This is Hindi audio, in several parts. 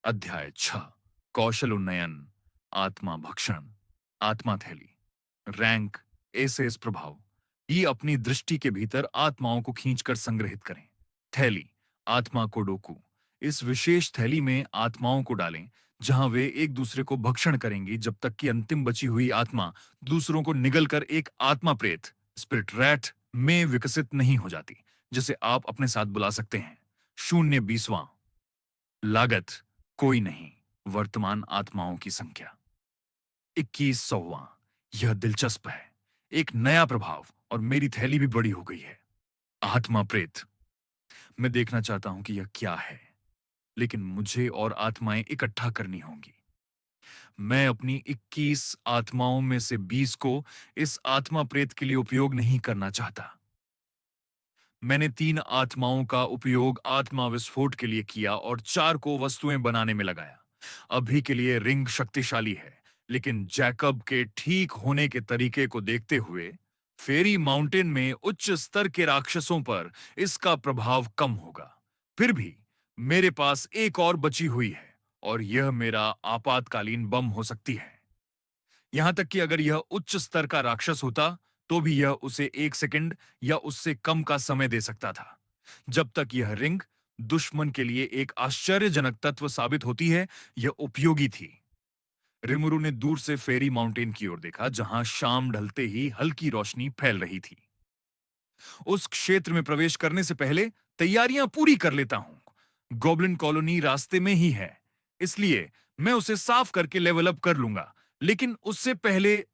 अध्याय 6। कौशल उन्नयन, आत्मा भक्षण, आत्मा थैली। रैंक, एसेस प्रभाव। ये अपनी दृष्टि के भीतर आत्माओं को खींचकर संग्रहित करें। थैली, आत्मा को डोकू। इस विशेष थैली में आत्माओं को डालें, जहां वे एक दूसरे को भक्षण करेंगी जब तक कि अंतिम बची हुई आत्मा दूसरों को निगलकर एक आत्मा प्रेत, स्पिरिट रैट, में विकसित नहीं हो जाती, जिसे आप अपने साथ बुला सकते हैं। शून्य 20वां। लागत कोई नहीं, वर्तमान आत्माओं की संख्या 2100वां। यह दिलचस्प है। एक नया प्रभाव, और मेरी थैली भी बड़ी हो गई है। आत्मा प्रेत। मैं देखना चाहता हूं कि यह क्या है, लेकिन मुझे और आत्माएं इकट्ठा करनी होंगी। मैं अपनी 21 आत्माओं में से 20 को इस आत्मा प्रेत के लिए उपयोग नहीं करना चाहता। मैंने 3 आत्माओं का उपयोग आत्मा विस्फोट के लिए किया और 4 को वस्तुएं बनाने में लगाया। अभी के लिए रिंग शक्तिशाली है, लेकिन जैकब के ठीक होने के तरीके को देखते हुए फेरी माउंटेन में उच्च स्तर के राक्षसों पर इसका प्रभाव कम होगा। फिर भी मेरे पास एक और बची हुई है, और यह मेरा आपातकालीन बम हो सकती है। यहां तक कि अगर यह उच्च स्तर का राक्षस होता, तो भी यह उसे 1 सेकंड या उससे कम का समय दे सकता था। जब तक यह रिंग दुश्मन के लिए एक आश्चर्यजनक तत्व साबित होती है, यह उपयोगी थी। रिमुरु ने दूर से फेरी माउंटेन की ओर देखा, जहां शाम ढलते ही हल्की रोशनी फैल रही थी। उस क्षेत्र में प्रवेश करने से पहले तैयारियां पूरी कर लेता हूं। गॉब्लिन कॉलोनी रास्ते में ही है, इसलिए मैं उसे साफ करके लेवल अप कर लूंगा। लेकिन उससे पहले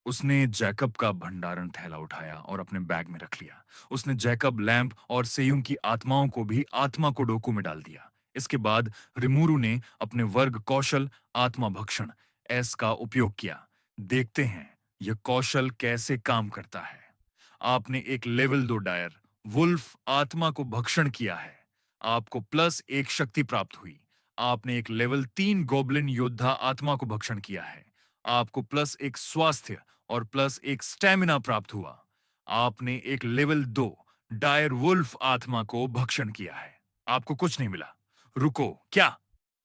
उसने जैकब का भंडारण थैला उठाया और अपने बैग में रख लिया। उसने जैकब, लैंप और सेयुंग की आत्माओं को भी आत्मा को डोकू में डाल दिया। इसके बाद रिमुरु ने अपने वर्ग कौशल आत्मा भक्षण एस का उपयोग किया। देखते हैं यह कौशल कैसे काम करता है। आपने एक लेवल 2 डायर वुल्फ आत्मा को भक्षण किया है। आपको +1 शक्ति प्राप्त हुई। आपने एक लेवल 3 गोब्लिन योद्धा आत्मा को भक्षण किया है। आपको +1 स्वास्थ्य और +1 स्टैमिना प्राप्त हुआ। आपने एक लेवल 2 डायर वुल्फ आत्मा को भक्षण किया है। आपको कुछ नहीं मिला। रुको, क्या?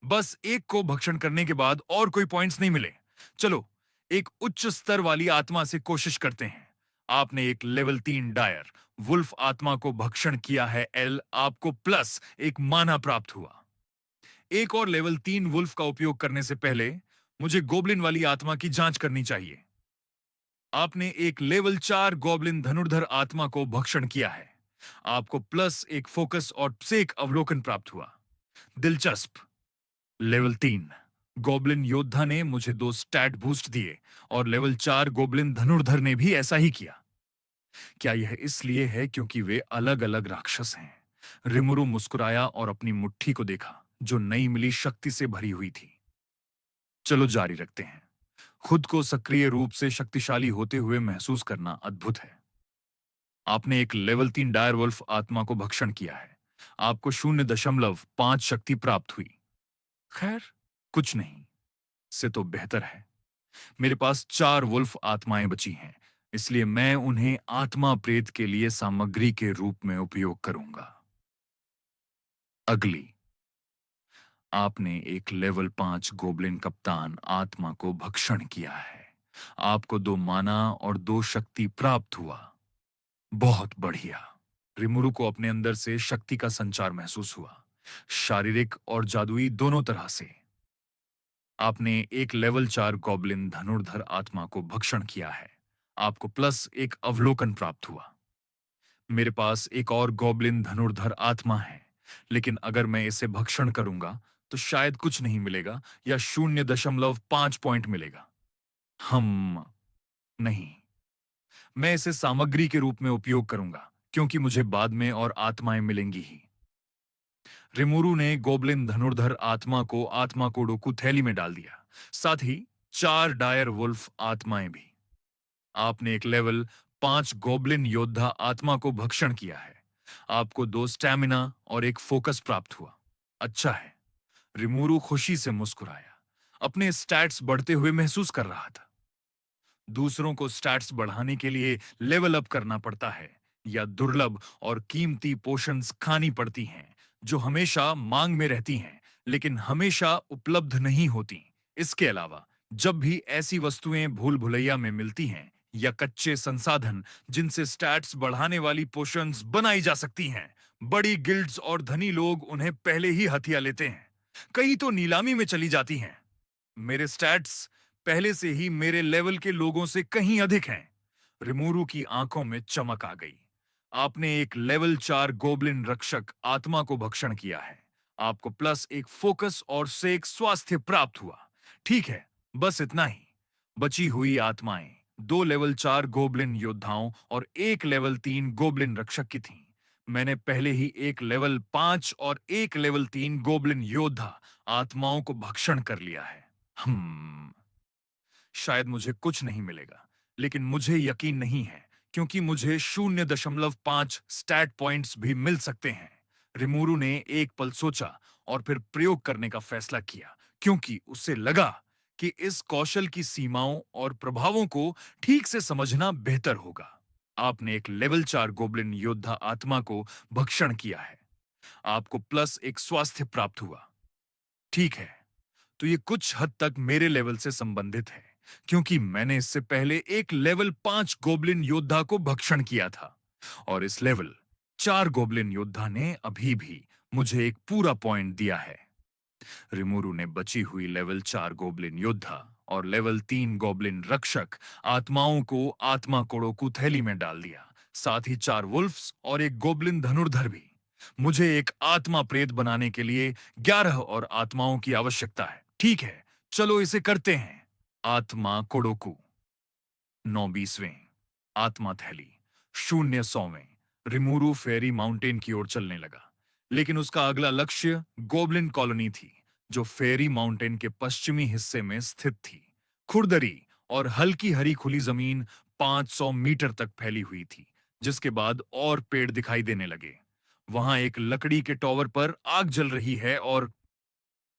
बस एक को भक्षण करने के बाद और कोई पॉइंट्स नहीं मिले? चलो, एक उच्च स्तर वाली आत्मा से कोशिश करते हैं। आपने एक लेवल 3 डायर वुल्फ आत्मा को भक्षण किया है एल। आपको +1 माना प्राप्त हुआ। एक और लेवल 3 वुल्फ का उपयोग करने से पहले मुझे गोब्लिन वाली आत्मा की जांच करनी चाहिए। आपने एक लेवल 4 गोब्लिन धनुर्धर आत्मा को भक्षण किया है। आपको +1 फोकस और +1 अवलोकन प्राप्त हुआ। दिलचस्प। लेवल 3 गोब्लिन योद्धा ने मुझे 2 स्टैट बूस्ट दिए, और लेवल 4 गोब्लिन धनुर्धर ने भी ऐसा ही किया। क्या यह इसलिए है क्योंकि वे अलग-अलग राक्षस हैं? रिमुरु मुस्कुराया और अपनी मुट्ठी को देखा, जो नई मिली शक्ति से भरी हुई थी। चलो जारी रखते हैं। खुद को सक्रिय रूप से शक्तिशाली होते हुए महसूस करना अद्भुत है। आपने एक लेवल 3 डायरवुल्फ आत्मा को भक्षण किया है। आपको 0.5 शक्ति प्राप्त हुई। खैर, कुछ नहीं से तो बेहतर है। मेरे पास 4 वुल्फ आत्माएं बची हैं, इसलिए मैं उन्हें आत्मा प्रेत के लिए सामग्री के रूप में उपयोग करूंगा। अगली, आपने एक लेवल 5 गोब्लिन कप्तान आत्मा को भक्षण किया है। आपको 2 माना और 2 शक्ति प्राप्त हुआ। बहुत बढ़िया। रिमुरु को अपने अंदर से शक्ति का संचार महसूस हुआ, शारीरिक और जादुई दोनों तरह से। आपने एक लेवल 4 गॉब्लिन धनुर्धर आत्मा को भक्षण किया है। आपको +1 अवलोकन प्राप्त हुआ। मेरे पास एक और गॉब्लिन धनुर्धर आत्मा है, लेकिन अगर मैं इसे भक्षण करूंगा तो शायद कुछ नहीं मिलेगा, या 0.5 पॉइंट मिलेगा। हम नहीं, मैं इसे सामग्री के रूप में उपयोग करूंगा, क्योंकि मुझे बाद में और आत्माएं मिलेंगी ही। रिमुरु ने गोब्लिन धनुर्धर आत्मा को आत्मा कोडोकू थैली में डाल दिया, साथ ही 4 डायर वुल्फ आत्माएं भी। आपने एक लेवल 5 गोब्लिन योद्धा आत्मा को भक्षण किया है। आपको 2 स्टैमिना और 1 फोकस प्राप्त हुआ। अच्छा है। रिमुरु खुशी से मुस्कुराया। अपने स्टैट्स बढ़ते हुए महसूस कर रहा था। दूसरों को स्टैट्स बढ़ाने के लिए लेवल अप करना पड़ता है, या दुर्लभ और कीमती पोशंस खानी पड़ती हैं, जो हमेशा मांग में रहती हैं, लेकिन हमेशा उपलब्ध नहीं होती। इसके अलावा जब भी ऐसी वस्तुएं भूल भुलैया में मिलती हैं या कच्चे संसाधन जिनसे स्टैट्स बढ़ाने वाली पोशंस बनाई जा सकती हैं, बड़ी गिल्ड्स और धनी लोग उन्हें पहले ही हथिया लेते हैं। कई तो नीलामी में चली जाती हैं। मेरे स्टैट्स पहले से ही मेरे लेवल के लोगों से कहीं अधिक हैं। रिमूरू की आंखों में चमक आ गई। आपने एक लेवल 4 गोब्लिन रक्षक आत्मा को भक्षण किया है। आपको प्लस एक फोकस और से एक स्वास्थ्य प्राप्त हुआ। ठीक है, बस इतना ही। बची हुई आत्माएं दो लेवल 4 गोब्लिन योद्धाओं और एक लेवल 3 गोब्लिन रक्षक की थीं। मैंने पहले ही एक लेवल 5 और एक लेवल 3 गोब्लिन योद्धा आत्माओं को भक्षण कर लिया है। हम्म शायद मुझे कुछ नहीं मिलेगा, लेकिन मुझे यकीन नहीं है क्योंकि मुझे 0.5 स्टैट पॉइंट्स भी मिल सकते हैं। रिमूरू ने एक पल सोचा और फिर प्रयोग करने का फैसला किया क्योंकि उसे लगा कि इस कौशल की सीमाओं और प्रभावों को ठीक से समझना बेहतर होगा। आपने एक लेवल 4 गोब्लिन योद्धा आत्मा को भक्षण किया है। आपको प्लस एक स्वास्थ्य प्राप्त हुआ। ठीक है, तो ये कुछ हद तक मेरे लेवल से संबंधित है क्योंकि मैंने इससे पहले एक लेवल 5 गोब्लिन योद्धा को भक्षण किया था और इस लेवल 4 गोब्लिन योद्धा ने अभी भी मुझे एक पूरा पॉइंट दिया है। रिमूरू ने बची हुई लेवल 4 गोब्लिन योद्धा और लेवल 3 गोब्लिन रक्षक आत्माओं को आत्मा कोड़ोकू थैली में डाल दिया, साथ ही 4 वुल्फ्स और एक गोब्लिन धनुर्धर भी। मुझे एक आत्मा प्रेत बनाने के लिए 11 और आत्माओं की आवश्यकता है। ठीक है, चलो इसे करते हैं। आत्मा कोडोकू 9/20वें, आत्मा थैली 0 100वें। रिमूरू फेरी माउंटेन की ओर चलने लगा, लेकिन उसका अगला लक्ष्य गोब्लिन कॉलोनी थी, जो फेरी माउंटेन के पश्चिमी हिस्से में स्थित थी। खुरदरी और हल्की हरी खुली जमीन 500 मीटर तक फैली हुई थी, जिसके बाद और पेड़ दिखाई देने लगे। वहां एक लकड़ी के टॉवर पर आग जल रही है और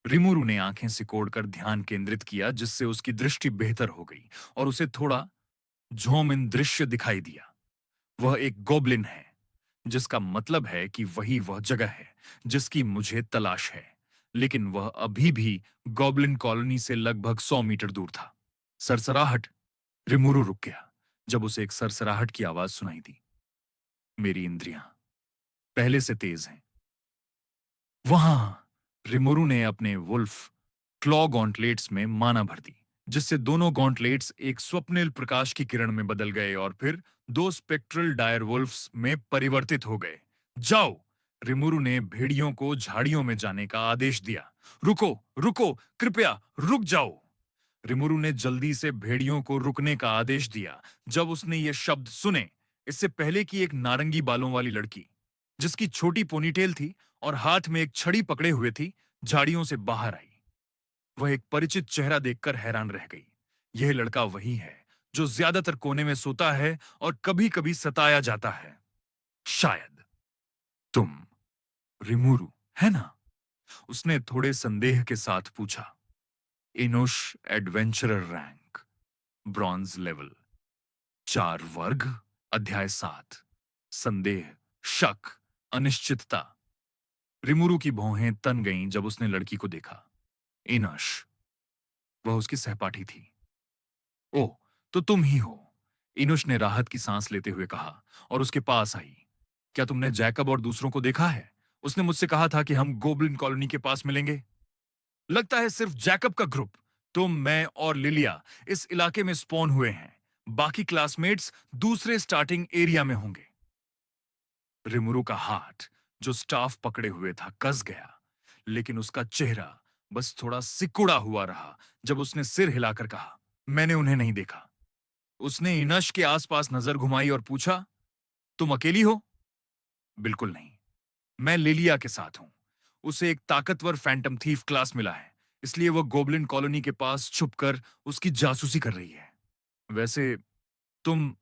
रिमूरू ने आंखें सिकोड़कर ध्यान केंद्रित किया, जिससे उसकी दृष्टि बेहतर हो गई और उसे थोड़ा झोमिन दृश्य दिखाई दिया। वह एक गोब्लिन है, जिसका मतलब है कि वही वह जगह है जिसकी मुझे तलाश है, लेकिन वह अभी भी गोब्लिन कॉलोनी से लगभग 100 मीटर दूर था। सरसराहट। रिमूरू रुक गया जब उसे एक सरसराहट की आवाज सुनाई दी। मेरी इंद्रियां पहले से तेज हैं। वहां रिमोरू ने अपने वुल्फ क्लॉ गॉन्टलेट्स में माना भर दी, जिससे दोनों गॉन्टलेट्स एक स्वप्निल प्रकाश की किरण में बदल गए और फिर दो स्पेक्ट्रल डायर वुल्फ्स में परिवर्तित हो गए। जाओ! रिमोरू ने भेड़ियों को झाड़ियों में जाने का आदेश दिया। रुको, रुको, कृपया रुक जाओ! रिमोरू ने जल्दी से भेड़ियों को रुकने का आदेश दिया जब उसने ये शब्द सुने। इससे पहले कि एक नारंगी बालों वाली लड़की, जिसकी छोटी पोनीटेल थी और हाथ में एक छड़ी पकड़े हुए थी, झाड़ियों से बाहर आई। वह एक परिचित चेहरा देखकर हैरान रह गई। यह लड़का वही है जो ज्यादातर कोने में सोता है और कभी-कभी सताया जाता है। शायद तुम रिमूरू है ना? उसने थोड़े संदेह के साथ पूछा। इनोश एडवेंचरर रैंक, ब्रॉन्ज लेवल, 4 वर्ग, अध्याय 7। संदेह, शक, अनिश्चितता। रिमुरु की भौहें तन गईं जब उसने लड़की को देखा। इनश, वह उसकी सहपाठी थी। ओह, तो तुम ही हो। इनुश ने राहत की सांस लेते हुए कहा और उसके पास आई। क्या तुमने जैकब और दूसरों को देखा है? उसने मुझसे कहा था कि हम गोब्लिन कॉलोनी के पास मिलेंगे। लगता है सिर्फ जैकब का ग्रुप, तुम, मैं और लिलिया इस इलाके में स्पॉन हुए हैं। बाकी क्लासमेट्स दूसरे स्टार्टिंग एरिया में होंगे। रिमुरु का हाथ, जो स्टाफ पकड़े हुए था, कस गया, लेकिन उसका चेहरा बस थोड़ा सिकुड़ा हुआ रहा जब उसने सिर हिलाकर कहा, मैंने उन्हें नहीं देखा। उसने इनश के आसपास नजर घुमाई और पूछा, तुम अकेली हो? बिल्कुल नहीं, मैं लिलिया के साथ हूं। उसे एक ताकतवर फैंटम थीफ क्लास मिला है, इसलिए वह गोब्लिन कॉलोनी के पास छुपकर उसकी जासूसी कर रही है। वैसे तुम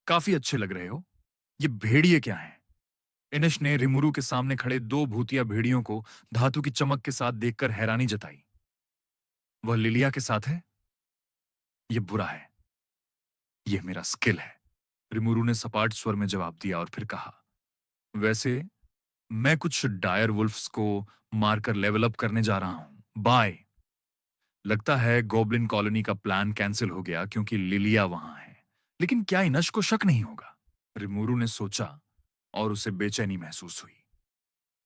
काफी अच्छे लग रहे हो। ये भेड़िए क्या हैं? इनिश ने रिमुरु के सामने खड़े दो भूतिया भेड़ियों को धातु की चमक के साथ देखकर हैरानी जताई। वह लिलिया के साथ है? ये बुरा है। यह मेरा स्किल है। रिमुरु ने सपाट स्वर में जवाब दिया और फिर कहा, वैसे मैं कुछ डायर वुल्फ्स को मारकर लेवल अप करने जा रहा हूं। बाय। लगता है गॉब्लिन कॉलोनी का प्लान कैंसिल हो गया क्योंकि लिलिया वहां है। लेकिन क्या इनश को शक नहीं होगा? रिमूरू ने सोचा और उसे बेचैनी महसूस हुई।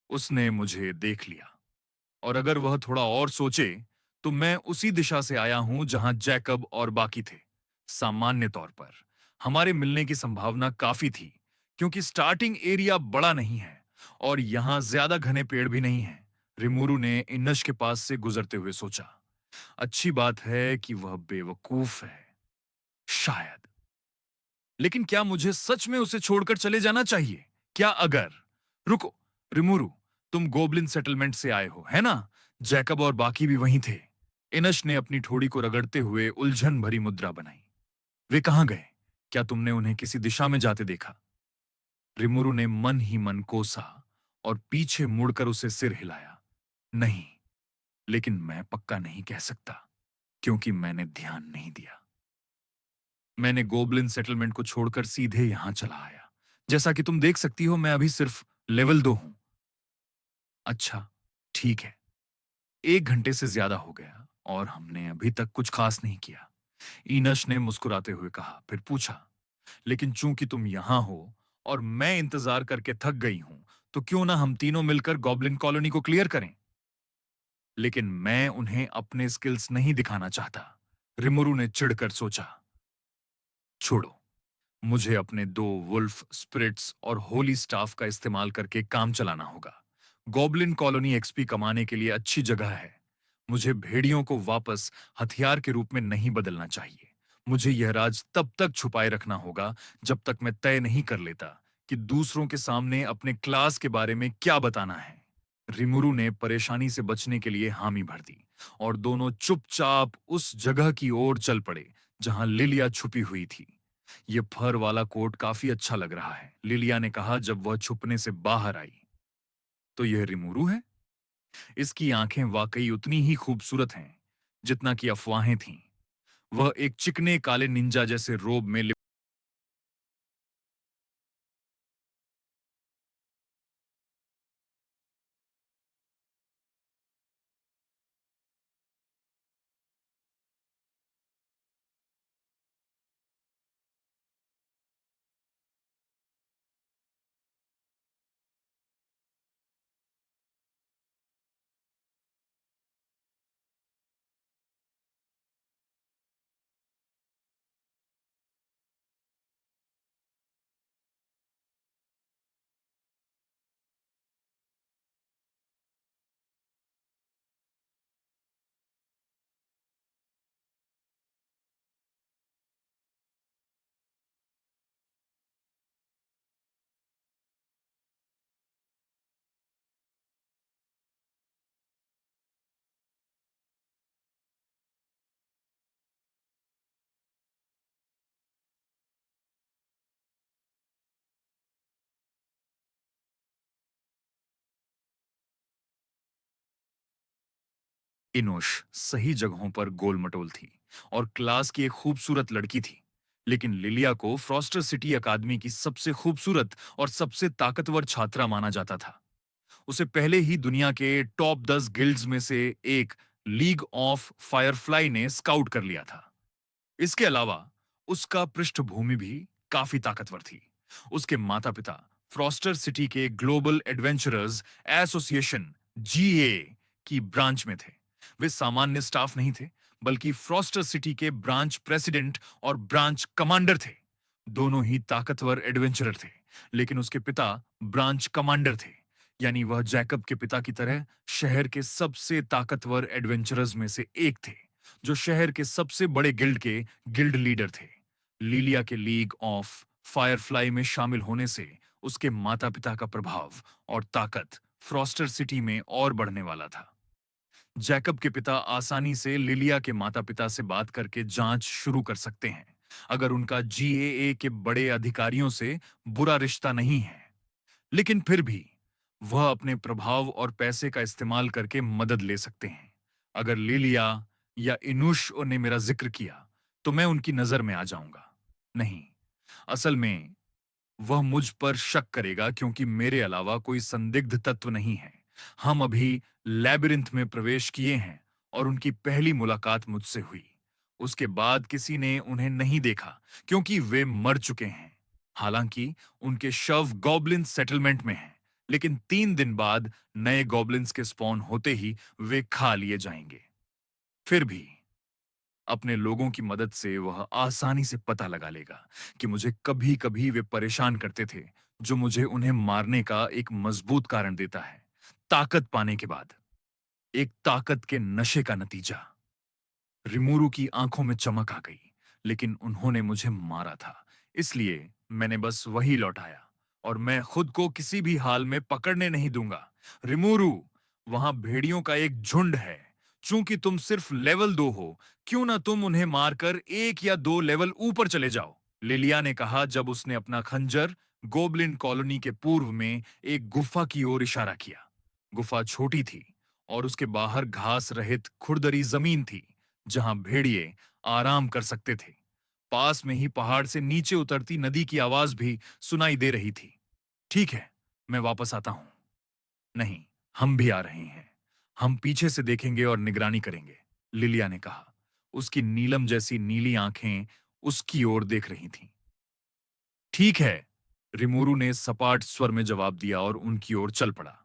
उसने मुझे देख लिया, और अगर वह थोड़ा और सोचे तो मैं उसी दिशा से आया हूं जहां जैकब और बाकी थे। सामान्य तौर पर हमारे मिलने की संभावना काफी थी, क्योंकि स्टार्टिंग एरिया बड़ा नहीं है और यहां ज्यादा घने पेड़ भी नहीं हैं। रिमूरू ने इनश के पास से गुजरते हुए सोचा, अच्छी बात है कि वह बेवकूफ है। शायद। लेकिन क्या मुझे सच में उसे छोड़कर चले जाना चाहिए? क्या अगर... रुको, रिमूरू, तुम गोबलिन सेटलमेंट से आए हो, है ना? जैकब और बाकी भी वहीं थे। इनश ने अपनी ठोड़ी को रगड़ते हुए उलझन भरी मुद्रा बनाई। वे कहां गए? क्या तुमने उन्हें किसी दिशा में जाते देखा? रिमूरू ने मन ही मन कोसा और पीछे मुड़कर उसे सिर हिलाया। नहीं, लेकिन मैं पक्का नहीं कह सकता, क्योंकि मैंने ध्यान नहीं दिया। मैंने गोबलिन सेटलमेंट को छोड़कर सीधे यहां चला आया। जैसा कि तुम देख सकती हो, मैं अभी सिर्फ लेवल 2 हूं। अच्छा, ठीक है। 1 घंटे से ज्यादा हो गया और हमने अभी तक कुछ खास नहीं किया। इनश ने मुस्कुराते हुए कहा, फिर पूछा, लेकिन चूंकि तुम यहां हो और मैं इंतजार करके थक गई हूं, तो क्यों ना हम तीनों मिलकर गॉब्लिन कॉलोनी को क्लियर करें? लेकिन मैं उन्हें अपने स्किल्स नहीं दिखाना चाहता। रिमुरु ने चिढ़कर सोचा। छोड़ो, मुझे अपने 2 वुल्फ स्पिरिट्स और होली स्टाफ का इस्तेमाल करके काम चलाना होगा। गॉब्लिन कॉलोनी एक्सपी कमाने के लिए अच्छी जगह है। मुझे भेड़ियों को वापस हथियार के रूप में नहीं बदलना चाहिए। मुझे यह राज तब तक छुपाए रखना होगा जब तक मैं तय नहीं कर लेता कि दूसरों के सामने अपने क्लास के बारे में क्या बताना है। रिमुरु ने परेशानी से बचने के लिए हामी भर दी और दोनों चुपचाप उस जगह की ओर चल पड़े जहां लिलिया छुपी हुई थी। ये फर वाला कोट काफी अच्छा लग रहा है, लिलिया ने कहा जब वह छुपने से बाहर आई। तो यह रिमुरु है? इसकी आंखें वाकई उतनी ही खूबसूरत हैं जितना कि अफवाहें थीं। वह एक चिकने काले निंजा जैसे रोब में इनोश सही जगहों पर गोल-मटोल थी और क्लास की एक खूबसूरत लड़की थी। लेकिन लिलिया को फ्रॉस्टर सिटी अकादमी की सबसे खूबसूरत और सबसे ताकतवर छात्रा माना जाता था। उसे पहले ही दुनिया के टॉप 10 गिल्ड्स में से एक लीग ऑफ फायरफ्लाई ने स्काउट कर लिया था। इसके अलावा उसका पृष्ठभूमि भी काफी ताकतवर थी। उसके माता-पिता फ्रॉस्टर सिटी के ग्लोबल एडवेंचरर्स एसोसिएशन जीए की ब्रांच में थे। वे सामान्य स्टाफ नहीं थे, बल्कि फ्रॉस्टर सिटी के ब्रांच प्रेसिडेंट और ब्रांच कमांडर थे। दोनों ही ताकतवर एडवेंचरर थे, लेकिन उसके पिता ब्रांच कमांडर थे, यानी वह जैकब के पिता की तरह शहर के सबसे ताकतवर एडवेंचरर्स में से एक थे, जो शहर के सबसे बड़े गिल्ड के गिल्ड लीडर थे। लिलिया के लीग ऑफ फायरफ्लाई में शामिल होने से उसके माता-पिता का प्रभाव और ताकत फ्रॉस्टर सिटी में और बढ़ने वाला था। जैकब के पिता आसानी से लिलिया के माता-पिता से बात करके जांच शुरू कर सकते हैं, अगर उनका जीएए के बड़े अधिकारियों से बुरा रिश्ता नहीं है। लेकिन फिर भी वह अपने प्रभाव और पैसे का इस्तेमाल करके मदद ले सकते हैं। अगर लिलिया या इनुश ने मेरा जिक्र किया, तो मैं उनकी नजर में आ जाऊंगा। नहीं, असल में वह मुझ पर शक करेगा क्योंकि मेरे अलावा कोई संदिग्ध तत्व नहीं है। हम अभी लैबिरिंथ में प्रवेश किए हैं और उनकी पहली मुलाकात मुझसे हुई। उसके बाद किसी ने उन्हें नहीं देखा क्योंकि वे मर चुके हैं। हालांकि उनके शव गॉब्लिन सेटलमेंट में हैं, लेकिन 3 दिन बाद नए गॉब्लिन्स के स्पॉन होते ही वे खा लिए जाएंगे। फिर भी अपने लोगों की मदद से वह आसानी से पता लगा लेगा कि मुझे कभी-कभी वे परेशान करते थे, जो मुझे उन्हें मारने का एक मजबूत कारण देता है। ताकत पाने के बाद, एक ताकत के नशे का नतीजा। रिमूरू की आंखों में चमक आ गई, लेकिन उन्होंने मुझे मारा था, इसलिए मैंने बस वही लौटाया और मैं खुद को किसी भी हाल में पकड़ने नहीं दूंगा। रिमूरू, वहां भेड़ियों का एक झुंड है। चूंकि तुम सिर्फ लेवल 2 हो, क्यों ना तुम उन्हें मारकर 1 या 2 लेवल ऊपर चले जाओ? लिलिया ने कहा जब उसने अपना खंजर गोबलिन कॉलोनी के पूर्व में एक गुफा की ओर इशारा किया। गुफा छोटी थी और उसके बाहर घास रहित खुरदरी जमीन थी, जहां भेड़िए आराम कर सकते थे। पास में ही पहाड़ से नीचे उतरती नदी की आवाज भी सुनाई दे रही थी। ठीक है, मैं वापस आता हूं। नहीं, हम भी आ रहे हैं। हम पीछे से देखेंगे और निगरानी करेंगे, लिलिया ने कहा। उसकी नीलम जैसी नीली आंखें उसकी ओर देख रही थीं। ठीक है, रिमोरू ने सपाट स्वर में जवाब दिया और उनकी ओर चल पड़ा।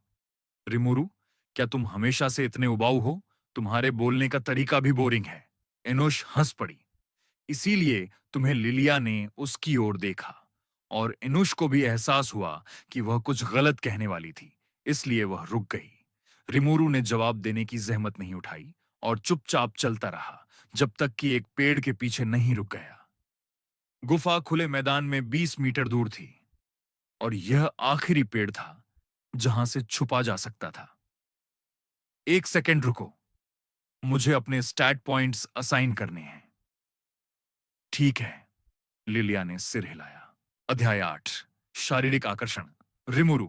रिमोरू, क्या तुम हमेशा से इतने उबाऊ हो? तुम्हारे बोलने का तरीका भी बोरिंग है। एनोश हंस पड़ी। इसीलिए तुम्हें लिलिया ने उसकी ओर देखा और इनुश को भी एहसास हुआ कि वह कुछ गलत कहने वाली थी, इसलिए वह रुक गई। रिमोरू ने जवाब देने की जहमत नहीं उठाई और चुपचाप चलता रहा जब तक कि एक पेड़ के पीछे नहीं रुक गया। गुफा खुले मैदान में 20 मीटर दूर थी और यह आखिरी पेड़ था जहां से छुपा जा सकता था। एक सेकंड रुको, मुझे अपने स्टैट पॉइंट्स असाइन करने हैं। ठीक है, लिलिया ने सिर हिलाया। अध्याय 8, शारीरिक आकर्षण। रिमुरु,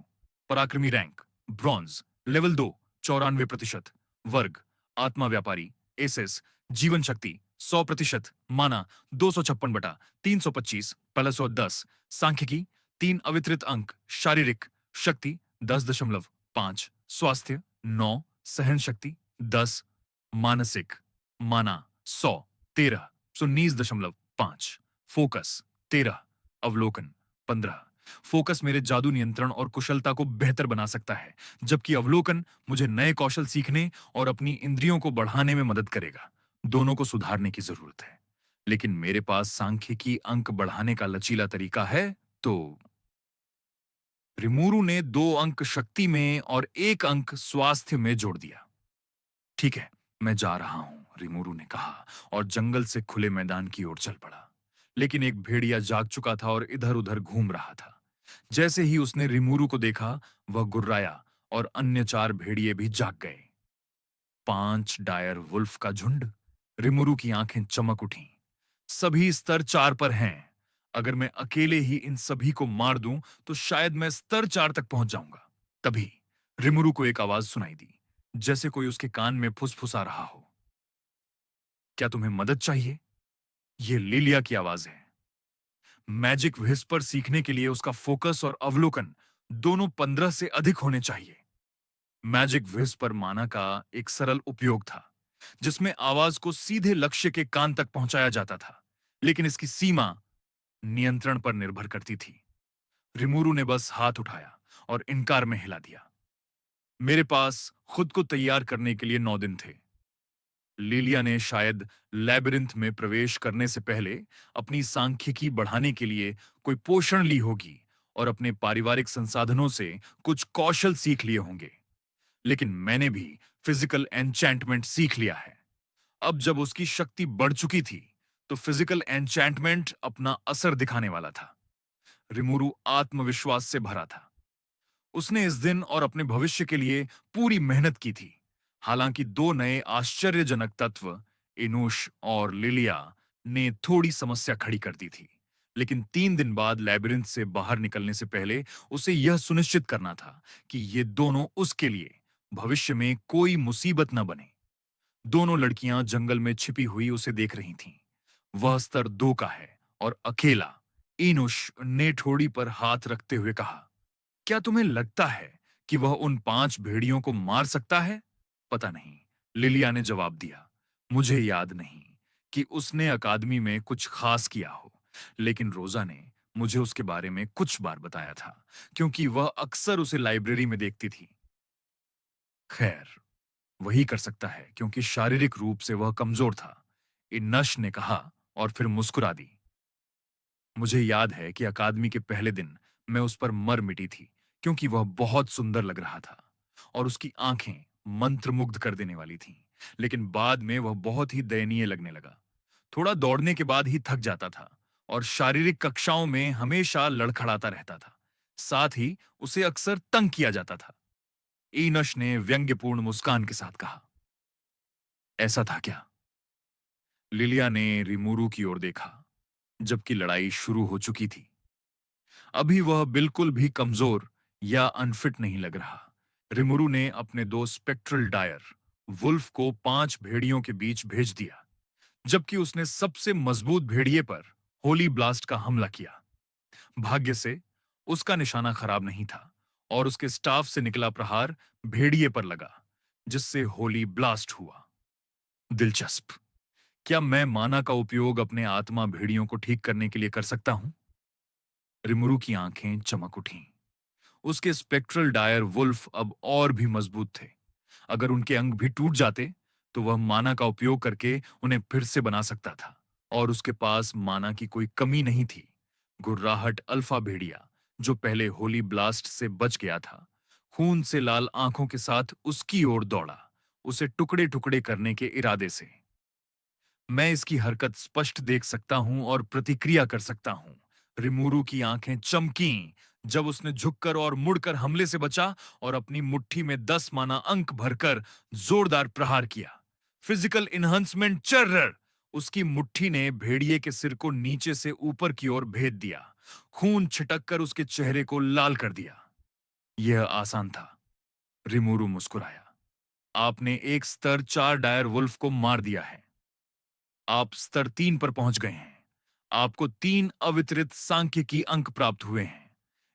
पराक्रमी रैंक ब्रॉन्ज, लेवल 2, 94%। वर्ग आत्मा व्यापारी, एसेस, जीवन शक्ति 100%, माना 256/325 +10, सांख्यिकी 3 अवितरित अंक, शारीरिक शक्ति 10.5, स्वास्थ्य 9, सहन शक्ति 10, मानसिक माना 100, 13, 19.5, फोकस 13, अवलोकन 15। फोकस मेरे जादू नियंत्रण और कुशलता को बेहतर बना सकता है, जबकि अवलोकन मुझे नए कौशल सीखने और अपनी इंद्रियों को बढ़ाने में मदद करेगा। दोनों को सुधारने की जरूरत है, लेकिन मेरे पास सांख्यिकी अंक बढ़ाने का लचीला तरीका है, तो रिमूरू ने 2 अंक शक्ति में और 1 अंक स्वास्थ्य में जोड़ दिया। ठीक है, मैं जा रहा हूं, रिमोरू ने कहा और जंगल से खुले मैदान की ओर चल पड़ा। लेकिन एक भेड़िया जाग चुका था और इधर-उधर घूम रहा था। जैसे ही उसने रिमोरू को देखा, वह गुर्राया और अन्य 4 भेड़िए भी जाग गए। 5 डायर वुल्फ का झुंड। रिमोरू की आंखें चमक उठीं। सभी स्तर 4 पर हैं। अगर मैं अकेले ही इन सभी को मार दूं, तो शायद मैं स्तर 4 तक पहुंच जाऊंगा। तभी रिमुरु को एक आवाज सुनाई दी, जैसे कोई उसके कान में फुसफुसा रहा हो। क्या तुम्हें मदद चाहिए? यह लिलिया की आवाज है। मैजिक विस्पर सीखने के लिए उसका फोकस और अवलोकन दोनों 15 से अधिक होने चाहिए। मैजिक विस्पर माना का एक सरल उपयोग था, जिसमें आवाज को सीधे लक्ष्य के कान तक पहुंचाया जाता था, लेकिन इसकी सीमा नियंत्रण पर निर्भर करती थी। रिमुरु ने बस हाथ उठाया और इनकार में हिला दिया। मेरे पास खुद को तैयार करने के लिए 9 दिन थे। लिलिया ने शायद लैबिरिंथ में प्रवेश करने से पहले अपनी सांख्यिकी बढ़ाने के लिए कोई पोषण ली होगी और अपने पारिवारिक संसाधनों से कुछ कौशल सीख लिए होंगे। लेकिन मैंने भी फिजिकल एन्चैंटमेंट सीख लिया है। अब जब उसकी शक्ति बढ़ चुकी थी, तो फिजिकल एन्चैंटमेंट अपना असर दिखाने वाला था। रिमुरु आत्मविश्वास से भरा था। उसने इस दिन और अपने भविष्य के लिए पूरी मेहनत की थी। हालांकि 2 नए आश्चर्यजनक तत्व, इनुश और लिलिया, ने थोड़ी समस्या खड़ी कर दी थी। लेकिन 3 दिन बाद लैबिरिंथ से बाहर निकलने से पहले उसे यह सुनिश्चित करना था कि ये दोनों उसके लिए भविष्य में कोई मुसीबत न बने। दोनों लड़कियां जंगल में छिपी हुई उसे देख रही थीं। वह स्तर 2 का है और अकेला, इनुश ने ठोड़ी पर हाथ रखते हुए कहा, क्या तुम्हें लगता है कि वह उन 5 भेड़ियों को मार सकता है? पता नहीं, लिलिया ने जवाब दिया। मुझे याद नहीं कि उसने अकादमी में कुछ खास किया हो, लेकिन रोजा ने मुझे उसके बारे में कुछ बार बताया था, क्योंकि वह अक्सर उसे लाइब्रेरी में देखती थी। खैर, वही कर सकता है, क्योंकि शारीरिक रूप से वह कमजोर था, इनश ने कहा और फिर मुस्कुरा दी। मुझे याद है कि अकादमी के पहले दिन मैं उस पर मर मिटी थी, क्योंकि वह बहुत सुंदर लग रहा था और उसकी आंखें मंत्रमुग्ध कर देने वाली थीं। लेकिन बाद में वह बहुत ही दयनीय लगने लगा। थोड़ा दौड़ने के बाद ही थक जाता था और शारीरिक कक्षाओं में हमेशा लड़खड़ाता रहता था। साथ ही उसे अक्सर तंग किया जाता था। ईनश ने व्यंग्यपूर्ण मुस्कान के साथ कहा, ऐसा था क्या? लिलिया ने रिमुरु की ओर देखा, जबकि लड़ाई शुरू हो चुकी थी। अभी वह बिल्कुल भी कमजोर या अनफिट नहीं लग रहा। रिमुरु ने अपने 2 स्पेक्ट्रल डायर वुल्फ को 5 भेड़ियों के बीच भेज दिया, जबकि उसने सबसे मजबूत भेड़िए पर होली ब्लास्ट का हमला किया। भाग्य से उसका निशाना खराब नहीं था और उसके स्टाफ से निकला प्रहार भेड़िए पर लगा, जिससे होली ब्लास्ट हुआ। दिलचस्प। क्या मैं माना का उपयोग अपने आत्मा भेड़ियों को ठीक करने के लिए कर सकता हूं? रिमुरु की आंखें चमक उठीं। उसके स्पेक्ट्रल डायर वुल्फ अब और भी मजबूत थे। अगर उनके अंग भी टूट जाते, तो वह माना का उपयोग करके उन्हें फिर से बना सकता था और उसके पास माना की कोई कमी नहीं थी। गुर्राहट अल्फा भेड़िया, जो पहले होली ब्लास्ट से बच गया था, खून से लाल आंखों के साथ उसकी ओर दौड़ा, उसे टुकड़े टुकड़े करने के इरादे से। मैं इसकी हरकत स्पष्ट देख सकता हूं और प्रतिक्रिया कर सकता हूं। रिमुरु की आंखें चमकीं जब उसने झुककर और मुड़कर हमले से बचा और अपनी मुट्ठी में 10 माना अंक भरकर जोरदार प्रहार किया। फिजिकल इन्हांसमेंट चर्रर। उसकी मुट्ठी ने भेड़िए के सिर को नीचे से ऊपर की ओर भेद दिया। खून छिटक कर उसके चेहरे को लाल कर दिया। यह आसान था। रिमुरु मुस्कुराया। आपने एक स्तर 4 डायर वुल्फ को मार दिया है। आप स्तर 3 पर पहुंच गए हैं। आपको 3 अवितरित सांख्यिकी अंक प्राप्त हुए हैं।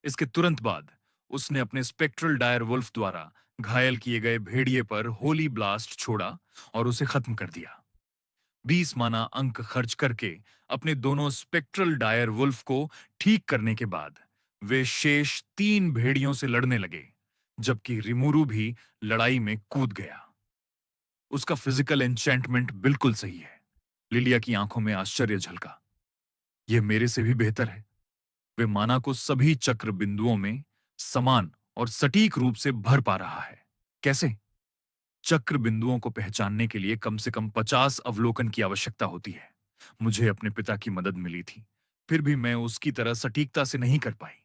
इसके तुरंत बाद उसने अपने स्पेक्ट्रल डायर वुल्फ द्वारा घायल किए गए भेड़िए पर होली ब्लास्ट छोड़ा और उसे खत्म कर दिया। 20 माना अंक खर्च करके अपने दोनों स्पेक्ट्रल डायर वुल्फ को ठीक करने के बाद वे शेष 3 भेड़ियों से लड़ने लगे, जबकि रिमुरु भी लड़ाई में कूद गया। उसका फिजिकल एन्चेंटमेंट बिल्कुल सही है। लिलिया की आंखों में आश्चर्य झलका। यह मेरे से भी बेहतर है। वे माना को सभी चक्र बिंदुओं में समान और सटीक रूप से भर पा रहा है। कैसे? चक्र बिंदुओं को पहचानने के लिए कम से कम 50 अवलोकन की आवश्यकता होती है। मुझे अपने पिता की मदद मिली थी, फिर भी मैं उसकी तरह सटीकता से नहीं कर पाई।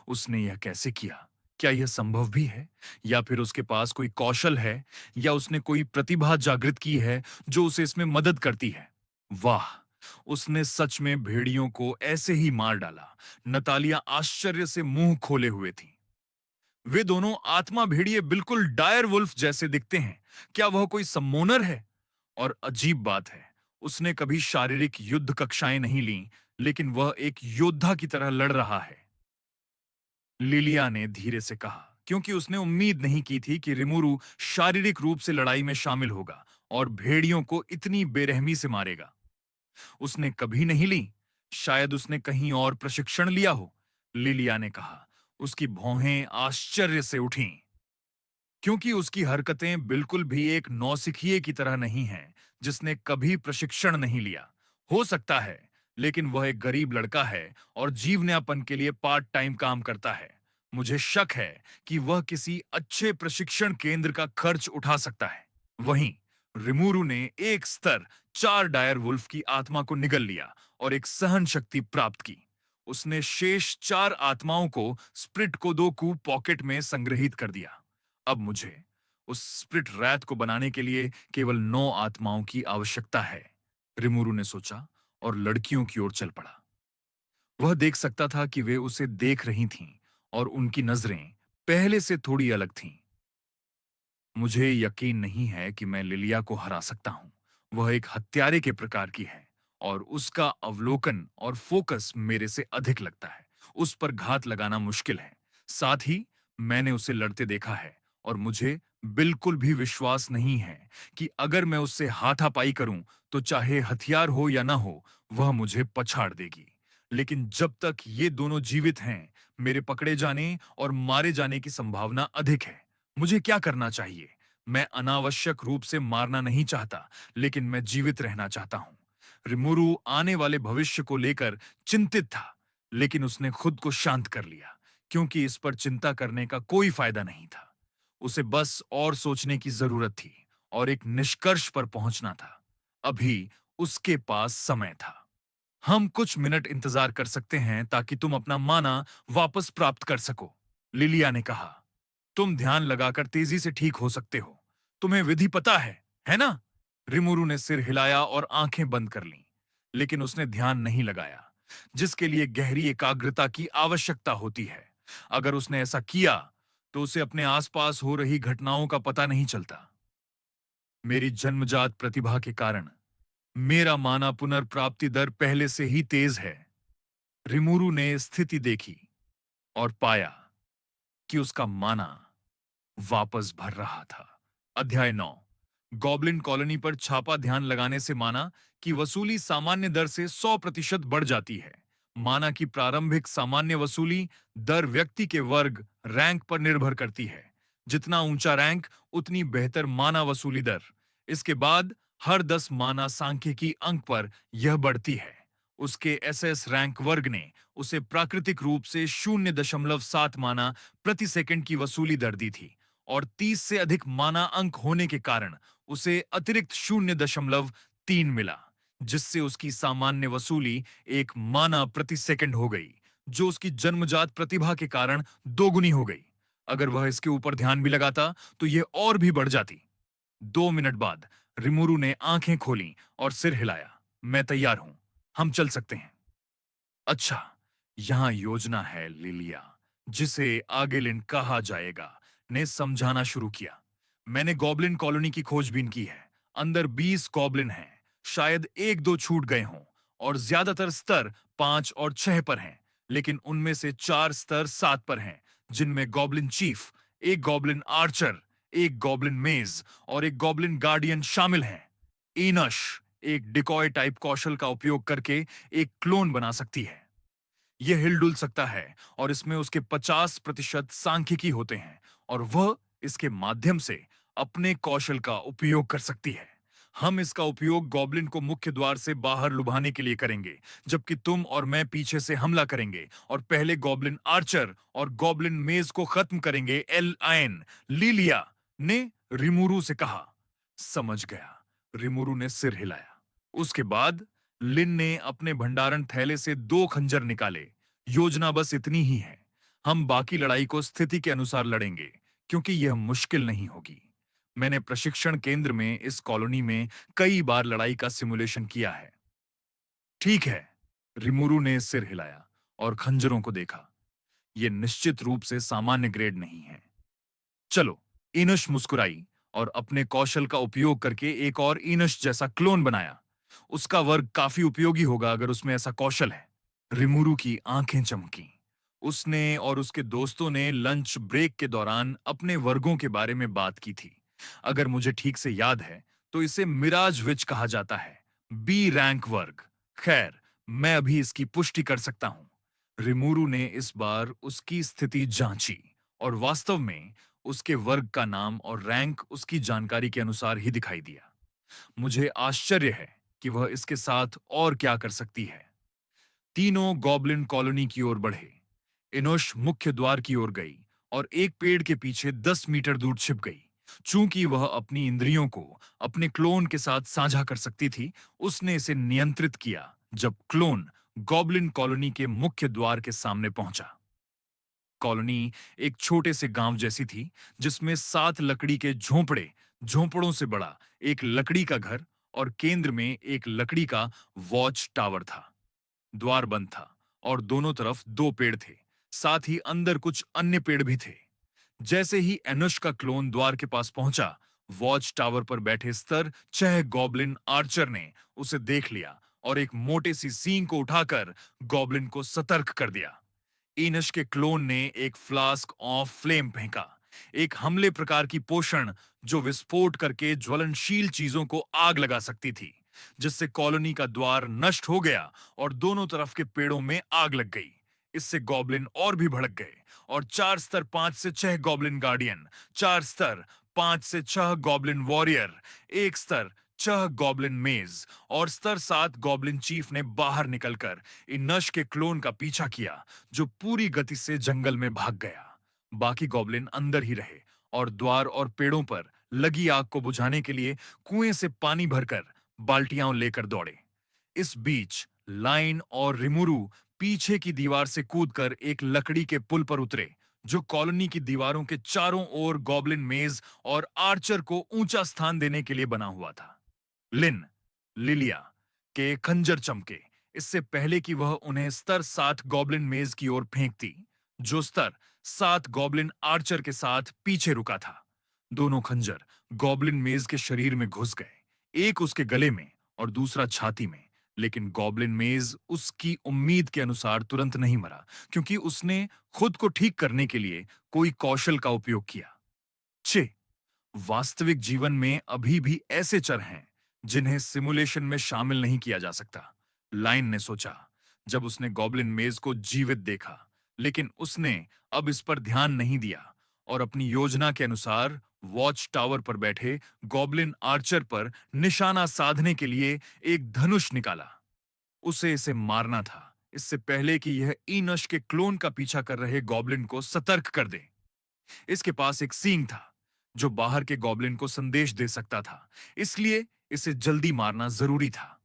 उसने यह कैसे किया? क्या यह संभव भी है? या फिर उसके पास कोई कौशल है, या उसने कोई प्रतिभा जागृत की है जो उसे इसमें मदद करती है? वाह! उसने सच में भेड़ियों को ऐसे ही मार डाला। नतालिया आश्चर्य से मुंह खोले हुए थी। वे दोनों आत्मा भेड़िए बिल्कुल डायर वुल्फ जैसे दिखते हैं। क्या वह कोई सम्मोनर है? और अजीब बात है, उसने कभी शारीरिक युद्ध कक्षाएं नहीं लीं, लेकिन वह एक योद्धा की तरह लड़ रहा है। लिलिया ने धीरे से कहा, क्योंकि उसने उम्मीद नहीं की थी कि रिमुरु शारीरिक रूप से लड़ाई में शामिल होगा और भेड़ियों को इतनी बेरहमी से मारेगा। उसने कभी नहीं ली। शायद उसने कहीं और प्रशिक्षण लिया हो, लिलिया ने कहा। उसकी भौहें आश्चर्य से उठीं, क्योंकि उसकी हरकतें बिल्कुल भी एक नौसिखिए की तरह नहीं हैं, जिसने कभी प्रशिक्षण नहीं लिया। हो सकता है, लेकिन वह एक गरीब लड़का है और जीवनयापन के लिए पार्ट टाइम काम करता है। मुझे शक है कि वह किसी अच्छे प्रशिक्षण केंद्र का खर्च उठा सकता है। वहीं रिमुरु ने एक स्तर 4 डायर वुल्फ की आत्मा को निगल लिया और एक सहन शक्ति प्राप्त की। उसने शेष 4 आत्माओं को स्प्रिट कोदोकू पॉकेट में संग्रहित कर दिया। अब मुझे उस स्प्रिट रैत को बनाने के लिए केवल 9 आत्माओं की आवश्यकता है। रिमुरु ने सोचा और लड़कियों की ओर चल पड़ा। वह देख सकता था कि वे उसे देख रही थीं और उनकी नजरें पहले से थोड़ी अलग थीं। मुझे यकीन नहीं है कि मैं लिलिया को हरा सकता हूं। वह एक हत्यारे के प्रकार की है और उसका अवलोकन और फोकस मेरे से अधिक लगता है। उस पर घात लगाना मुश्किल है। साथ ही मैंने उसे लड़ते देखा है और मुझे बिल्कुल भी विश्वास नहीं है कि अगर मैं उससे हाथापाई करूं तो चाहे हथियार हो या ना हो, वह मुझे पछाड़ देगी। लेकिन जब तक ये दोनों जीवित हैं, मेरे पकड़े जाने और मारे जाने की संभावना अधिक है। मुझे क्या करना चाहिए? मैं अनावश्यक रूप से मारना नहीं चाहता, लेकिन मैं जीवित रहना चाहता हूं। रिमुरु आने वाले भविष्य को लेकर चिंतित था, लेकिन उसने खुद को शांत कर लिया, क्योंकि इस पर चिंता करने का कोई फायदा नहीं था। उसे बस और सोचने की जरूरत थी और एक निष्कर्ष पर पहुंचना था। अभी उसके पास समय था। हम कुछ मिनट इंतजार कर सकते हैं ताकि तुम अपना माना वापस प्राप्त कर सको, लिलिया ने कहा। तुम ध्यान लगाकर तेजी से ठीक हो सकते हो। तुम्हें विधि पता है ना? रिमुरु ने सिर हिलाया और आंखें बंद कर लीं, लेकिन उसने ध्यान नहीं लगाया, जिसके लिए गहरी एकाग्रता की आवश्यकता होती है। अगर उसने ऐसा किया, तो उसे अपने आसपास हो रही घटनाओं का पता नहीं चलता। मेरी जन्मजात प्रतिभा के कारण मेरा माना पुनर्प्राप्ति दर पहले से ही तेज है। रिमुरु ने स्थिति देखी और पाया कि उसका माना वापस भर रहा था। अध्याय 9। गॉब्लिन कॉलोनी पर छापा ध्यान लगाने से माना की वसूली सामान्य दर से 100% बढ़ जाती है। माना की प्रारंभिक सामान्य वसूली दर व्यक्ति के वर्ग रैंक पर निर्भर करती है। जितना ऊंचा रैंक, उतनी बेहतर माना वसूली दर। इसके बाद हर 10 माना सांख्यिकी अंक पर यह बढ़ती है। उसके एसएस रैंक वर्ग ने उसे प्राकृतिक रूप से 0.7 माना प्रति सेकंड की वसूली दर दी थी और 30 से अधिक माना अंक होने के कारण उसे अतिरिक्त 0.3 मिला, जिससे उसकी सामान्य वसूली 1 माना प्रति सेकंड हो गई, जो उसकी जन्मजात प्रतिभा के कारण दोगुनी हो गई। अगर वह इसके ऊपर ध्यान भी लगाता तो यह और भी बढ़ जाती। 2 मिनट बाद रिमुरु ने आंखें खोली और सिर हिलाया। मैं तैयार हूं, हम चल सकते हैं। अच्छा, यहाँ योजना है, लिलिया, जिसे आगेलिन कहा जाएगा, ने समझाना शुरू किया। मैंने गॉब्लिन कॉलोनी की खोजबीन की है। अंदर 20 गॉब्लिन हैं। शायद 1-2 छूट गए हों और ज्यादातर स्तर 5 और 6 पर हैं, लेकिन उनमें से 4 स्तर 7 पर हैं, जिनमें गॉब्लिन चीफ, एक गॉब्लिन आर्चर, एक गॉब्लिन मेज और एक गॉब्लिन गार्डियन शामिल हैं। इनश एक डिकॉय टाइप कौशल का उपयोग करके एक क्लोन बना सकती है। यह हिलडुल सकता है और इसमें उसके 50% सांख्यिकी होते हैं और वह इसके माध्यम से अपने कौशल का उपयोग कर सकती है। हम इसका उपयोग गॉब्लिन को मुख्य द्वार से बाहर लुभाने के लिए करेंगे, जबकि तुम और मैं पीछे से हमला करेंगे और पहले गॉब्लिन आर्चर और गॉब्लिन मेज को खत्म करेंगे। एल आयन, लिलिया ने रिमुरु से कहा। समझ गया, रिमुरु ने सिर हिलाया। उसके बाद लिन ने अपने भंडारण थैले से 2 खंजर निकाले। योजना बस इतनी ही है। हम बाकी लड़ाई को स्थिति के अनुसार लड़ेंगे, क्योंकि यह मुश्किल नहीं होगी। मैंने प्रशिक्षण केंद्र में इस कॉलोनी में कई बार लड़ाई का सिमुलेशन किया है। ठीक है, रिमुरु ने सिर हिलाया और खंजरों को देखा। यह निश्चित रूप से सामान्य ग्रेड नहीं है। चलो। इनुश मुस्कुराई और अपने कौशल का उपयोग करके एक और इनुश जैसा क्लोन बनाया। उसका वर्ग काफी उपयोगी होगा अगर उसमें ऐसा कौशल है। रिमुरु की आंखें चमकीं। उसने और उसके दोस्तों ने लंच ब्रेक के दौरान अपने वर्गों के बारे में बात की थी। अगर मुझे ठीक से याद है, तो इसे मिराज विच कहा जाता है। बी रैंक वर्ग। खैर, मैं अभी इसकी पुष्टि कर सकता हूं। रिमुरु ने इस बार उसकी स्थिति जांची और वास्तव में उसके वर्ग का नाम और रैंक उसकी जानकारी के अनुसार ही दिखाई दिया। मुझे आश्चर्य है कि वह इसके साथ और क्या कर सकती है। तीनों गॉब्लिन कॉलोनी की ओर बढ़े। इनोश मुख्य द्वार की ओर गई और एक पेड़ के पीछे 10 मीटर दूर छिप गई। चूंकि वह अपनी इंद्रियों को अपने क्लोन के साथ साझा कर सकती थी, उसने इसे नियंत्रित किया जब क्लोन गॉब्लिन कॉलोनी के मुख्य द्वार के सामने पहुंचा। कॉलोनी एक छोटे से गांव जैसी थी, जिसमें 7 लकड़ी के झोंपड़े, झोंपड़ों से बड़ा एक लकड़ी का घर और केंद्र में एक लकड़ी का वॉच टावर था। द्वार बंद था और दोनों तरफ 2 पेड़ थे। साथ ही अंदर कुछ अन्य पेड़ भी थे। जैसे ही एनुश का क्लोन द्वार के पास पहुंचा, वॉच टावर पर बैठे स्तर 6 गॉब्लिन आर्चर ने उसे देख लिया और एक मोटे सी सींग को उठाकर गॉब्लिन को सतर्क कर दिया। इनश के क्लोन ने एक फ्लास्क ऑफ फ्लेम फेंका, एक हमले प्रकार की पोषण जो विस्फोट करके ज्वलनशील चीजों को आग लगा सकती थी, जिससे कॉलोनी का द्वार नष्ट हो गया और दोनों तरफ के पेड़ों में आग लग गई। इससे गॉब्लिन और भी भड़क गए और 4 स्तर 5 से 6 गॉब्लिन गार्डियन, 4 स्तर 5 से 6 गॉब्लिन वॉरियर, 1 स्तर 6 गॉब्लिन मेज और स्तर 7 गॉब्लिन चीफ ने बाहर निकलकर इनश के क्लोन का पीछा किया, जो पूरी गति से जंगल में भाग गया। बाकी गॉब्लिन अंदर ही रहे और द्वार और पेड़ों पर लगी आग को बुझाने के लिए कुएं से पानी भरकर बाल्टियां लेकर दौड़े। इस बीच लाइन और रिमुरु पीछे की दीवार से कूदकर एक लकड़ी के पुल पर उतरे, जो कॉलोनी की दीवारों के चारों ओर गॉब्लिन मेज और आर्चर को ऊंचा स्थान देने के लिए बना हुआ था। लिन, लिलिया के खंजर चमके, इससे पहले कि वह उन्हें स्तर 7 गॉब्लिन मेज की ओर फेंकती, जो स्तर 7 गॉब्लिन आर्चर के साथ पीछे रुका था। दोनों खंजर गॉब्लिन मेज के शरीर में घुस गए, एक उसके गले में और दूसरा छाती में। लेकिन गॉब्लिन मेज उसकी उम्मीद के अनुसार तुरंत नहीं मरा, क्योंकि उसने खुद को ठीक करने के लिए कोई कौशल का उपयोग किया। 6 वास्तविक जीवन में अभी भी ऐसे चर हैं जिन्हें सिमुलेशन में शामिल नहीं किया जा सकता, लाइन ने सोचा, जब उसने गॉब्लिन मेज को जीवित देखा। लेकिन उसने अब इस पर ध्यान नहीं दिया और अपनी योजना के अनुसार वॉच टावर पर बैठे गॉब्लिन आर्चर पर निशाना साधने के लिए एक धनुष निकाला। उसे इसे मारना था, इससे पहले कि यह इनश के क्लोन का पीछा कर रहे गॉब्लिन को सतर्क कर दे। इसके पास एक सींग था जो बाहर के गॉब्लिन को संदेश दे सकता था, इसलिए इसे जल्दी मारना जरूरी था।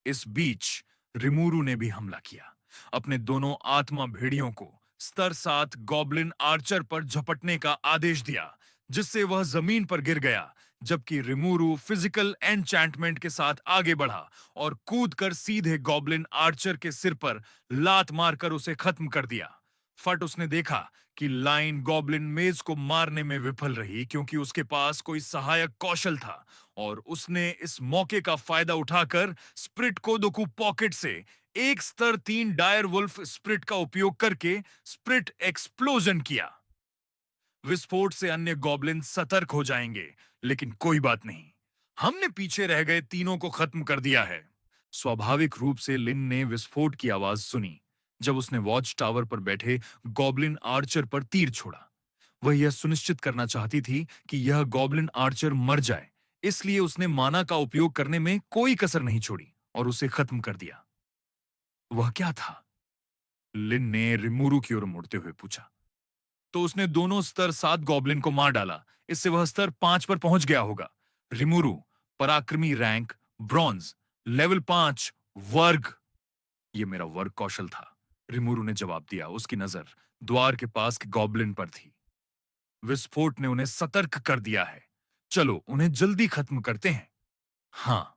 इस बीच रिमूरू ने भी हमला किया, अपने दोनों आत्मा भेड़ियों को स्तर 7 गॉब्लिन आर्चर पर झपटने का आदेश दिया, जिससे वह जमीन पर गिर गया, जबकि रिमूरू फिजिकल एन्चैंटमेंट के साथ आगे बढ़ा और कूदकर सीधे गॉब्लिन आर्चर के सिर पर लात मारकर उसे खत्म कर दिया। फट उसने देखा कि लाइन गॉब्लिन मेज को मारने में विफल रही, क्योंकि उसके पास कोई सहायक कौशल था और उसने इस मौके का फायदा उठाकर स्प्रिट कोदोकू पॉकेट से एक स्तर 3 डायर वुल्फ स्प्रिट का उपयोग करके स्प्रिट एक्सप्लोजन किया। विस्फोट से अन्य गॉब्लिन सतर्क हो जाएंगे, लेकिन कोई बात नहीं, हमने पीछे रह गए तीनों को खत्म कर दिया है। स्वाभाविक रूप से लिन ने विस्फोट की आवाज सुनी जब उसने वॉच टावर पर बैठे गॉब्लिन आर्चर पर तीर छोड़ा। वह यह सुनिश्चित करना चाहती थी कि यह गॉब्लिन आर्चर मर जाए, इसलिए उसने माना का उपयोग करने में कोई कसर नहीं छोड़ी और उसे खत्म कर दिया। वह क्या था? लिन ने रिमूरू की ओर मुड़ते हुए पूछा। तो उसने दोनों स्तर 7 गॉब्लिन को मार डाला, इससे वह स्तर 5 पर पहुंच गया होगा। रिमूरू, पराक्रमी रैंक ब्रॉन्ज, लेवल 5 वर्ग। ये मेरा वर्ग कौशल था, रिमूरू ने जवाब दिया। उसकी नजर द्वार के पास के गॉब्लिन पर थी। विस्फोट ने उन्हें सतर्क कर दिया है, चलो उन्हें जल्दी खत्म करते हैं। हाँ,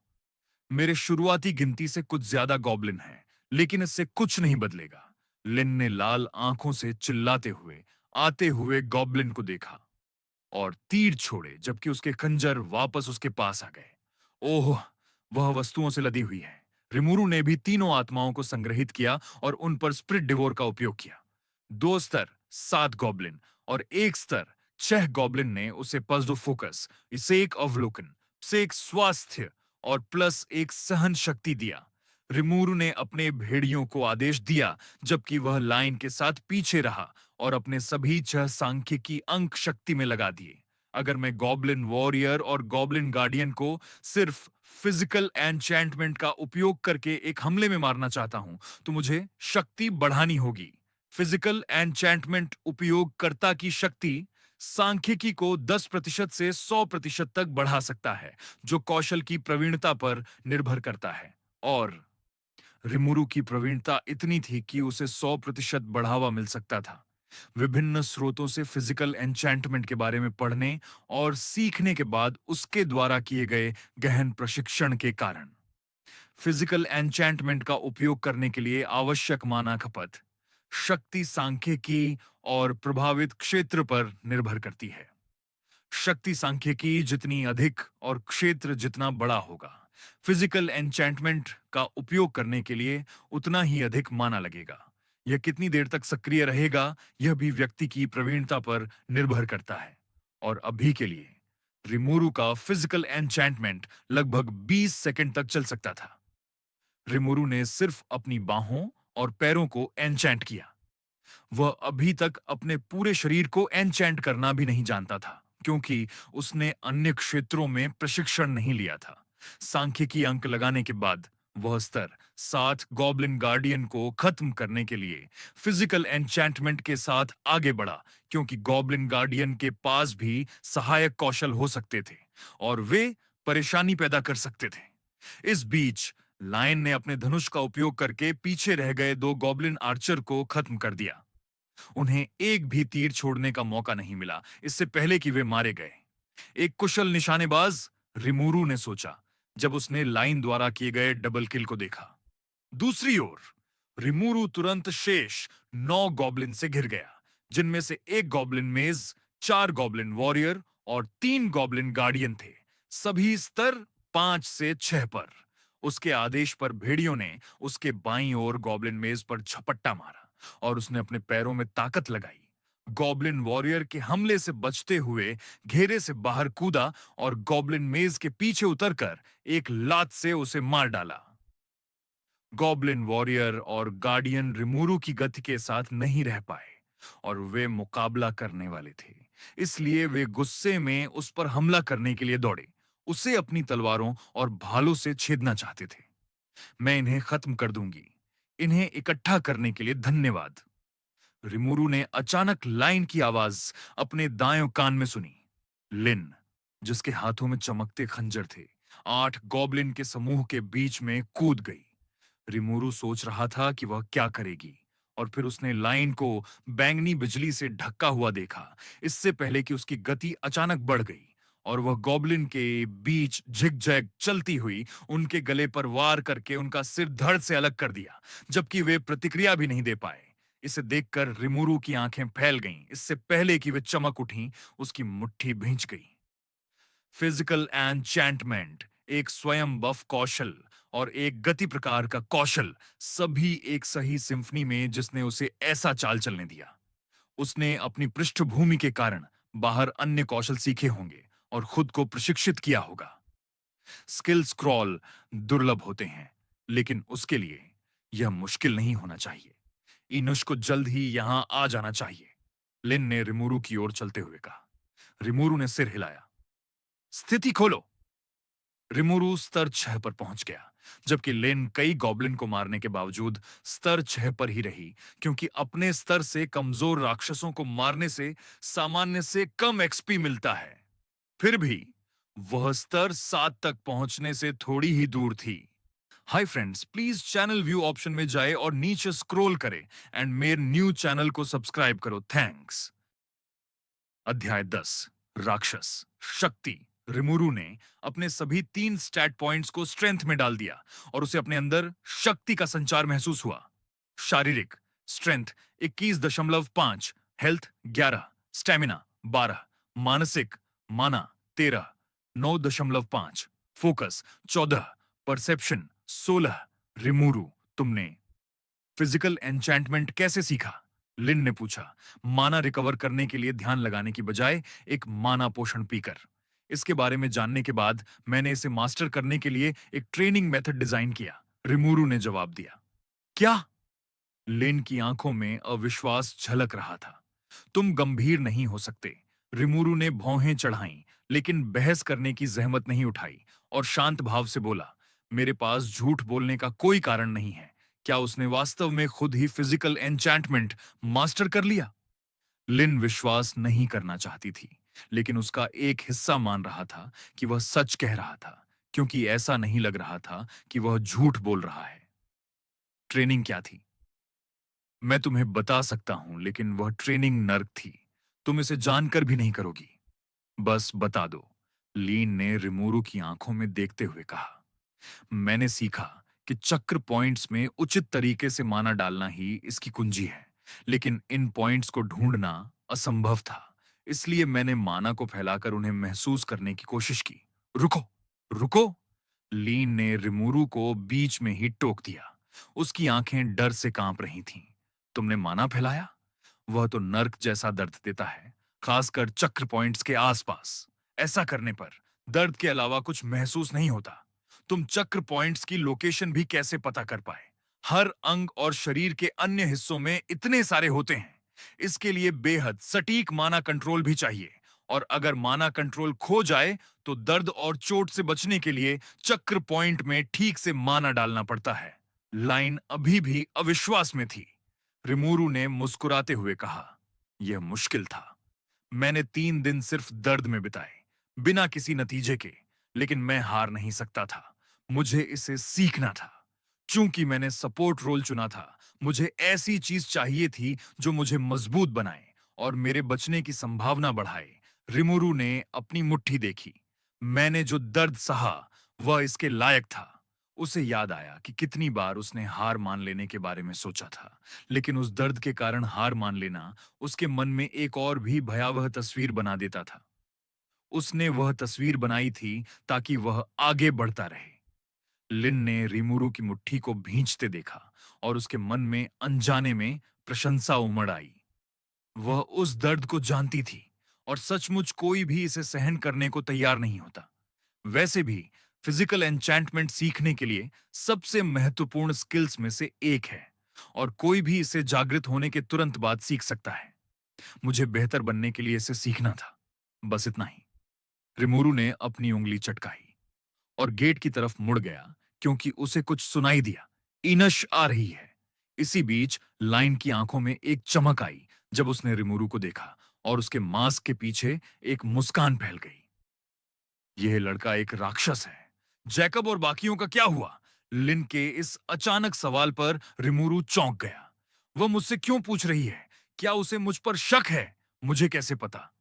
मेरे शुरुआती गिनती से कुछ ज्यादा गॉब्लिन हैं, लेकिन इससे कुछ नहीं बदलेगा। लिन ने लाल आंखों से चिल्लाते हुए आते हुए गॉब्लिन को देखा और तीर छोड़े, जबकि उसके खंजर वापस उसके पास आ गए। ओह, वह वस्तुओं से लदी हुई है। रिमुरु ने भी तीनों आत्माओं को संग्रहित किया और उन पर स्प्रिट डिवोर का उपयोग किया। 2 स्तर 7 गॉब्लिन और 1 स्तर 6 गॉब्लिन ने उसे पज्दो फोकस, इसे एक अवलोकन, से एक स्वास्थ्य और +1 सहन शक्ति दिया। रिमुरु ने अपने भेड़ियों को आदेश दिया, जबकि वह लाइन के साथ पीछे रहा और अपने सभी 6 सांख्यिकी अंक शक्ति में लगा दिए। अगर मैं गॉब्लिन वॉरियर और गॉब्लिन गार्डियन को सिर्फ फिजिकल एन्चैंटमेंट का उपयोग करके एक हमले में मारना चाहता हूं, तो मुझे शक्ति बढ़ानी होगी। फिजिकल एन्चैंटमेंट उपयोगकर्ता की शक्ति सांख्यिकी को 10% से 100% तक बढ़ा सकता है, जो कौशल की प्रवीणता पर निर्भर करता है। और रिमुरु की प्रवीणता इतनी थी कि उसे 100% बढ़ावा मिल सकता था, विभिन्न स्रोतों से फिजिकल एन्चैंटमेंट के बारे में पढ़ने और सीखने के बाद उसके द्वारा किए गए गहन प्रशिक्षण के कारण। फिजिकल एन्चैंटमेंट का उपयोग करने के लिए आवश्यक माना खपत शक्ति सांख्यिकी और प्रभावित क्षेत्र पर निर्भर करती है। शक्ति सांख्यिकी जितनी अधिक और क्षेत्र जितना बड़ा होगा, फिजिकल एन्चेंटमेंट का उपयोग करने के लिए उतना ही अधिक माना लगेगा। यह कितनी देर तक सक्रिय रहेगा, यह भी व्यक्ति की प्रवीणता पर निर्भर करता है। और अभी के लिए रिमोरू का फिजिकल एन्चेंटमेंट लगभग 20 सेकंड तक चल सकता था। रिमोरू ने सिर्फ अपनी बाहों और पैरों को एन्चेंट किया। वह अभी तक अपने पूरे शरीर को एन्चेंट करना भी नहीं जानता था, क्योंकि उसने अन्य क्षेत्रों में प्रशिक्षण नहीं लिया था। सांख्यिकी अंक लगाने के बाद वह स्तर 7 गॉब्लिन गार्डियन को खत्म करने के लिए फिजिकल एन्चेंटमेंट के साथ आगे बढ़ा, क्योंकि गॉब्लिन गार्डियन के पास भी सहायक कौशल हो सकते थे और वे परेशानी पैदा कर सकते थे। इस बीच लायन ने अपने धनुष का उपयोग करके पीछे रह गए 2 गॉब्लिन आर्चर को खत्म कर दिया। उन्हें एक भी तीर छोड़ने का मौका नहीं मिला, इससे पहले कि वे मारे गए। एक कुशल निशानेबाज, रिमूरू ने सोचा, जब उसने लाइन द्वारा किए गए डबल किल को देखा। दूसरी ओर रिमूरू तुरंत शेष 9 गॉब्लिन से घिर गया, जिनमें से एक गॉब्लिन मेज, 4 गॉब्लिन वॉरियर और 3 गॉब्लिन गार्डियन थे, सभी स्तर 5 से 6 पर। उसके आदेश पर भेड़ियों ने उसके बाईं ओर गॉब्लिन मेज पर झपट्टा मारा और उसने अपने पैरों में ताकत लगाई। गॉब्लिन वॉरियर के हमले से बचते हुए घेरे से बाहर कूदा और गॉब्लिन मेज के पीछे उतरकर एक लात से उसे मार डाला। गॉब्लिन वॉरियर और गार्डियन रिमूरू की गति के साथ नहीं रह पाए और वे मुकाबला करने वाले थे, इसलिए वे गुस्से में उस पर हमला करने के लिए दौड़े, उसे अपनी तलवारों और भालों से छेदना चाहते थे। मैं इन्हें खत्म कर दूंगी। इन्हें इकट्ठा करने के लिए धन्यवाद। रिमूरू ने अचानक लाइन की आवाज अपने दाएं कान में सुनी। लिन, जिसके हाथों में चमकते खंजर थे, 8 गॉब्लिन के समूह के बीच में कूद गई। रिमूरू सोच रहा था कि वह क्या करेगी, और फिर उसने लाइन को बैंगनी बिजली से ढका हुआ देखा, इससे पहले कि उसकी गति अचानक बढ़ गई और वह गॉब्लिन के बीच झिकझैक चलती हुई उनके गले पर वार करके उनका सिर धड़ से अलग कर दिया, जबकि वे प्रतिक्रिया भी नहीं दे पाए। इसे देखकर रिमूरू की आंखें फैल गईं। इससे पहले कि वे चमक उठीं, उसकी मुट्ठी भींच गई। फिजिकल एन्चेंटमेंट एक स्वयं बफ कौशल और एक गति प्रकार का कौशल, सभी एक सही सिम्फनी में, जिसने उसे ऐसा चाल चलने दिया। उसने अपनी पृष्ठभूमि के कारण बाहर अन्य कौशल सीखे होंगे और खुद को प्रशिक्षित किया होगा। स्किल स्क्रॉल दुर्लभ होते हैं, लेकिन उसके लिए यह मुश्किल नहीं होना चाहिए। इनुश को जल्द ही यहां आ जाना चाहिए। लिन ने रिमूरू की ओर चलते हुए कहा। रिमूरू ने सिर हिलाया। स्थिति खोलो। रिमूरू स्तर 6 पर पहुंच गया, जबकि लिन कई गॉब्लिन को मारने के बावजूद स्तर 6 पर ही रही, क्योंकि अपने स्तर से कमजोर राक्षसों को मारने से सामान्य से कम एक्सपी मिलता है। फिर भी वह स्तर 7 तक पहुंचने से थोड़ी ही दूर थी। Hi friends, please channel view option में जाए और नीचे स्क्रॉल करें एंड मेरे न्यू चैनल को सब्सक्राइब करो। थैंक्स। अध्याय 10, राक्षस शक्ति। रिमूरू ने अपने सभी 3 स्टैट पॉइंट्स को स्ट्रेंथ में डाल दिया और उसे अपने अंदर शक्ति का संचार महसूस हुआ। शारीरिक स्ट्रेंथ 21.5, हेल्थ 11, स्टेमिना 12, मानसिक माना 13, 9.5, फोकस 14, परसेप्शन 16। रिमूरू, तुमने फिजिकल एन्चेंटमेंट कैसे सीखा? लिन ने पूछा, माना रिकवर करने के लिए ध्यान लगाने की बजाय एक माना पोषण पीकर। इसके बारे में जानने के बाद मैंने इसे मास्टर करने के लिए एक ट्रेनिंग मेथड डिजाइन किया, रिमूरू ने जवाब दिया। क्या? लिन की आंखों में अविश्वास झलक रहा था। तुम गंभीर नहीं हो सकते। रिमूरू ने भौहें चढ़ाईं, लेकिन बहस करने की जहमत नहीं उठाई और शांत भाव से बोला, मेरे पास झूठ बोलने का कोई कारण नहीं है। क्या उसने वास्तव में खुद ही फिजिकल एन्चेंटमेंट मास्टर कर लिया? लिन विश्वास नहीं करना चाहती थी, लेकिन उसका एक हिस्सा मान रहा था कि वह सच कह रहा था, क्योंकि ऐसा नहीं लग रहा था कि वह झूठ बोल रहा है। ट्रेनिंग क्या थी? मैं तुम्हें बता सकता हूं, लेकिन वह ट्रेनिंग नर्क थी। तुम इसे जानकर भी नहीं करोगी। बस बता दो, लीन ने रिमूरू की आंखों में देखते हुए कहा। मैंने सीखा कि चक्र पॉइंट्स में उचित तरीके से माना डालना ही इसकी कुंजी है, लेकिन इन पॉइंट्स को ढूंढना असंभव था। इसलिए मैंने माना को फैलाकर उन्हें महसूस करने की कोशिश की। रुको, रुको! लीन ने रिमूरू को बीच में ही टोक दिया। उसकी आंखें डर से कांप रही थीं। तुमने माना फैलाया? वह तो नर्क जैसा दर्द देता है, खासकर चक्र पॉइंट्स के आसपास। ऐसा करने पर दर्द के अलावा कुछ महसूस नहीं होता। तुम चक्र पॉइंट्स की लोकेशन भी कैसे पता कर पाए? हर अंग और शरीर के अन्य हिस्सों में इतने सारे होते हैं। इसके लिए बेहद सटीक माना कंट्रोल भी चाहिए, और अगर माना कंट्रोल खो जाए तो दर्द और चोट से बचने के लिए चक्र पॉइंट में ठीक से माना डालना पड़ता है। लाइन अभी भी अविश्वास में थी। रिमूरू ने मुस्कुराते हुए कहा, यह मुश्किल था। मैंने 3 दिन सिर्फ दर्द में बिताए, बिना किसी नतीजे के, लेकिन मैं हार नहीं सकता था। मुझे इसे सीखना था। चूंकि मैंने सपोर्ट रोल चुना था, मुझे ऐसी चीज चाहिए थी जो मुझे मजबूत बनाए और मेरे बचने की संभावना बढ़ाए। रिमुरु ने अपनी मुट्ठी देखी। मैंने जो दर्द सहा, वह इसके लायक था। उसे याद आया कि कितनी बार उसने हार मान लेने के बारे में सोचा था, लेकिन उस दर्द के कारण हार मान लेना उसके मन में एक और भी भयावह तस्वीर बना देता था। उसने वह तस्वीर बनाई थी ताकि वह आगे बढ़ता रहे। लिन ने रिमुरु की मुट्ठी को भींचते देखा और उसके मन में अनजाने में प्रशंसा उमड़ आई। वह उस दर्द को जानती थी और सचमुच कोई भी इसे सहन करने को तैयार नहीं होता। वैसे भी फिजिकल एन्चैंटमेंट सीखने के लिए सबसे महत्वपूर्ण स्किल्स में से एक है, और कोई भी इसे जागृत होने के तुरंत बाद सीख सकता है। मुझे बेहतर बनने के लिए इसे सीखना था, बस इतना ही। रिमोरू ने अपनी उंगली चटकाई और गेट की तरफ मुड़ गया, क्योंकि उसे कुछ सुनाई दिया। इनश आ रही है। इसी बीच लाइन की आंखों में एक चमक आई जब उसने रिमोरू को देखा, और उसके मास्क के पीछे एक मुस्कान फैल गई। यह लड़का एक राक्षस है। जैकब और बाकियों का क्या हुआ? लिन के इस अचानक सवाल पर रिमोरू चौंक गया। वह मुझसे क्यों पूछ रही है? क्या उसे मुझ पर शक है? मुझे कैसे पता?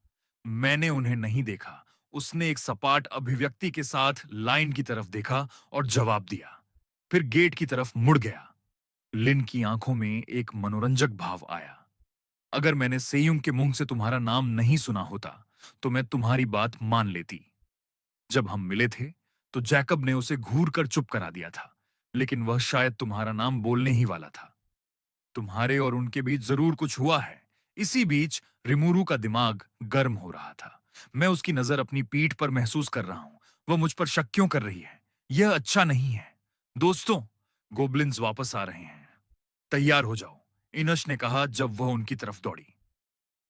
मैंने उन्हें नहीं देखा। उसने एक सपाट अभिव्यक्ति के साथ लाइन की तरफ देखा और जवाब दिया, फिर गेट की तरफ मुड़ गया। लिन की आंखों में एक मनोरंजक भाव आया। अगर मैंने सेयुंग के मुंह से तुम्हारा नाम नहीं सुना होता, तो मैं तुम्हारी बात मान लेती। जब हम मिले थे, तो जैकब ने उसे घूर कर चुप करा दिया था, लेकिन वह शायद तुम्हारा नाम बोलने ही वाला था। तुम्हारे और उनके बीच जरूर कुछ हुआ है। इसी बीच रिमूरू का दिमाग गर्म हो रहा था। मैं उसकी नजर अपनी पीठ पर महसूस कर रहा हूं। वह मुझ पर शक क्यों कर रही है? यह अच्छा नहीं है। दोस्तों, गोबलिन्स वापस आ रहे हैं। तैयार हो जाओ, इनश ने कहा जब वह उनकी तरफ दौड़ी।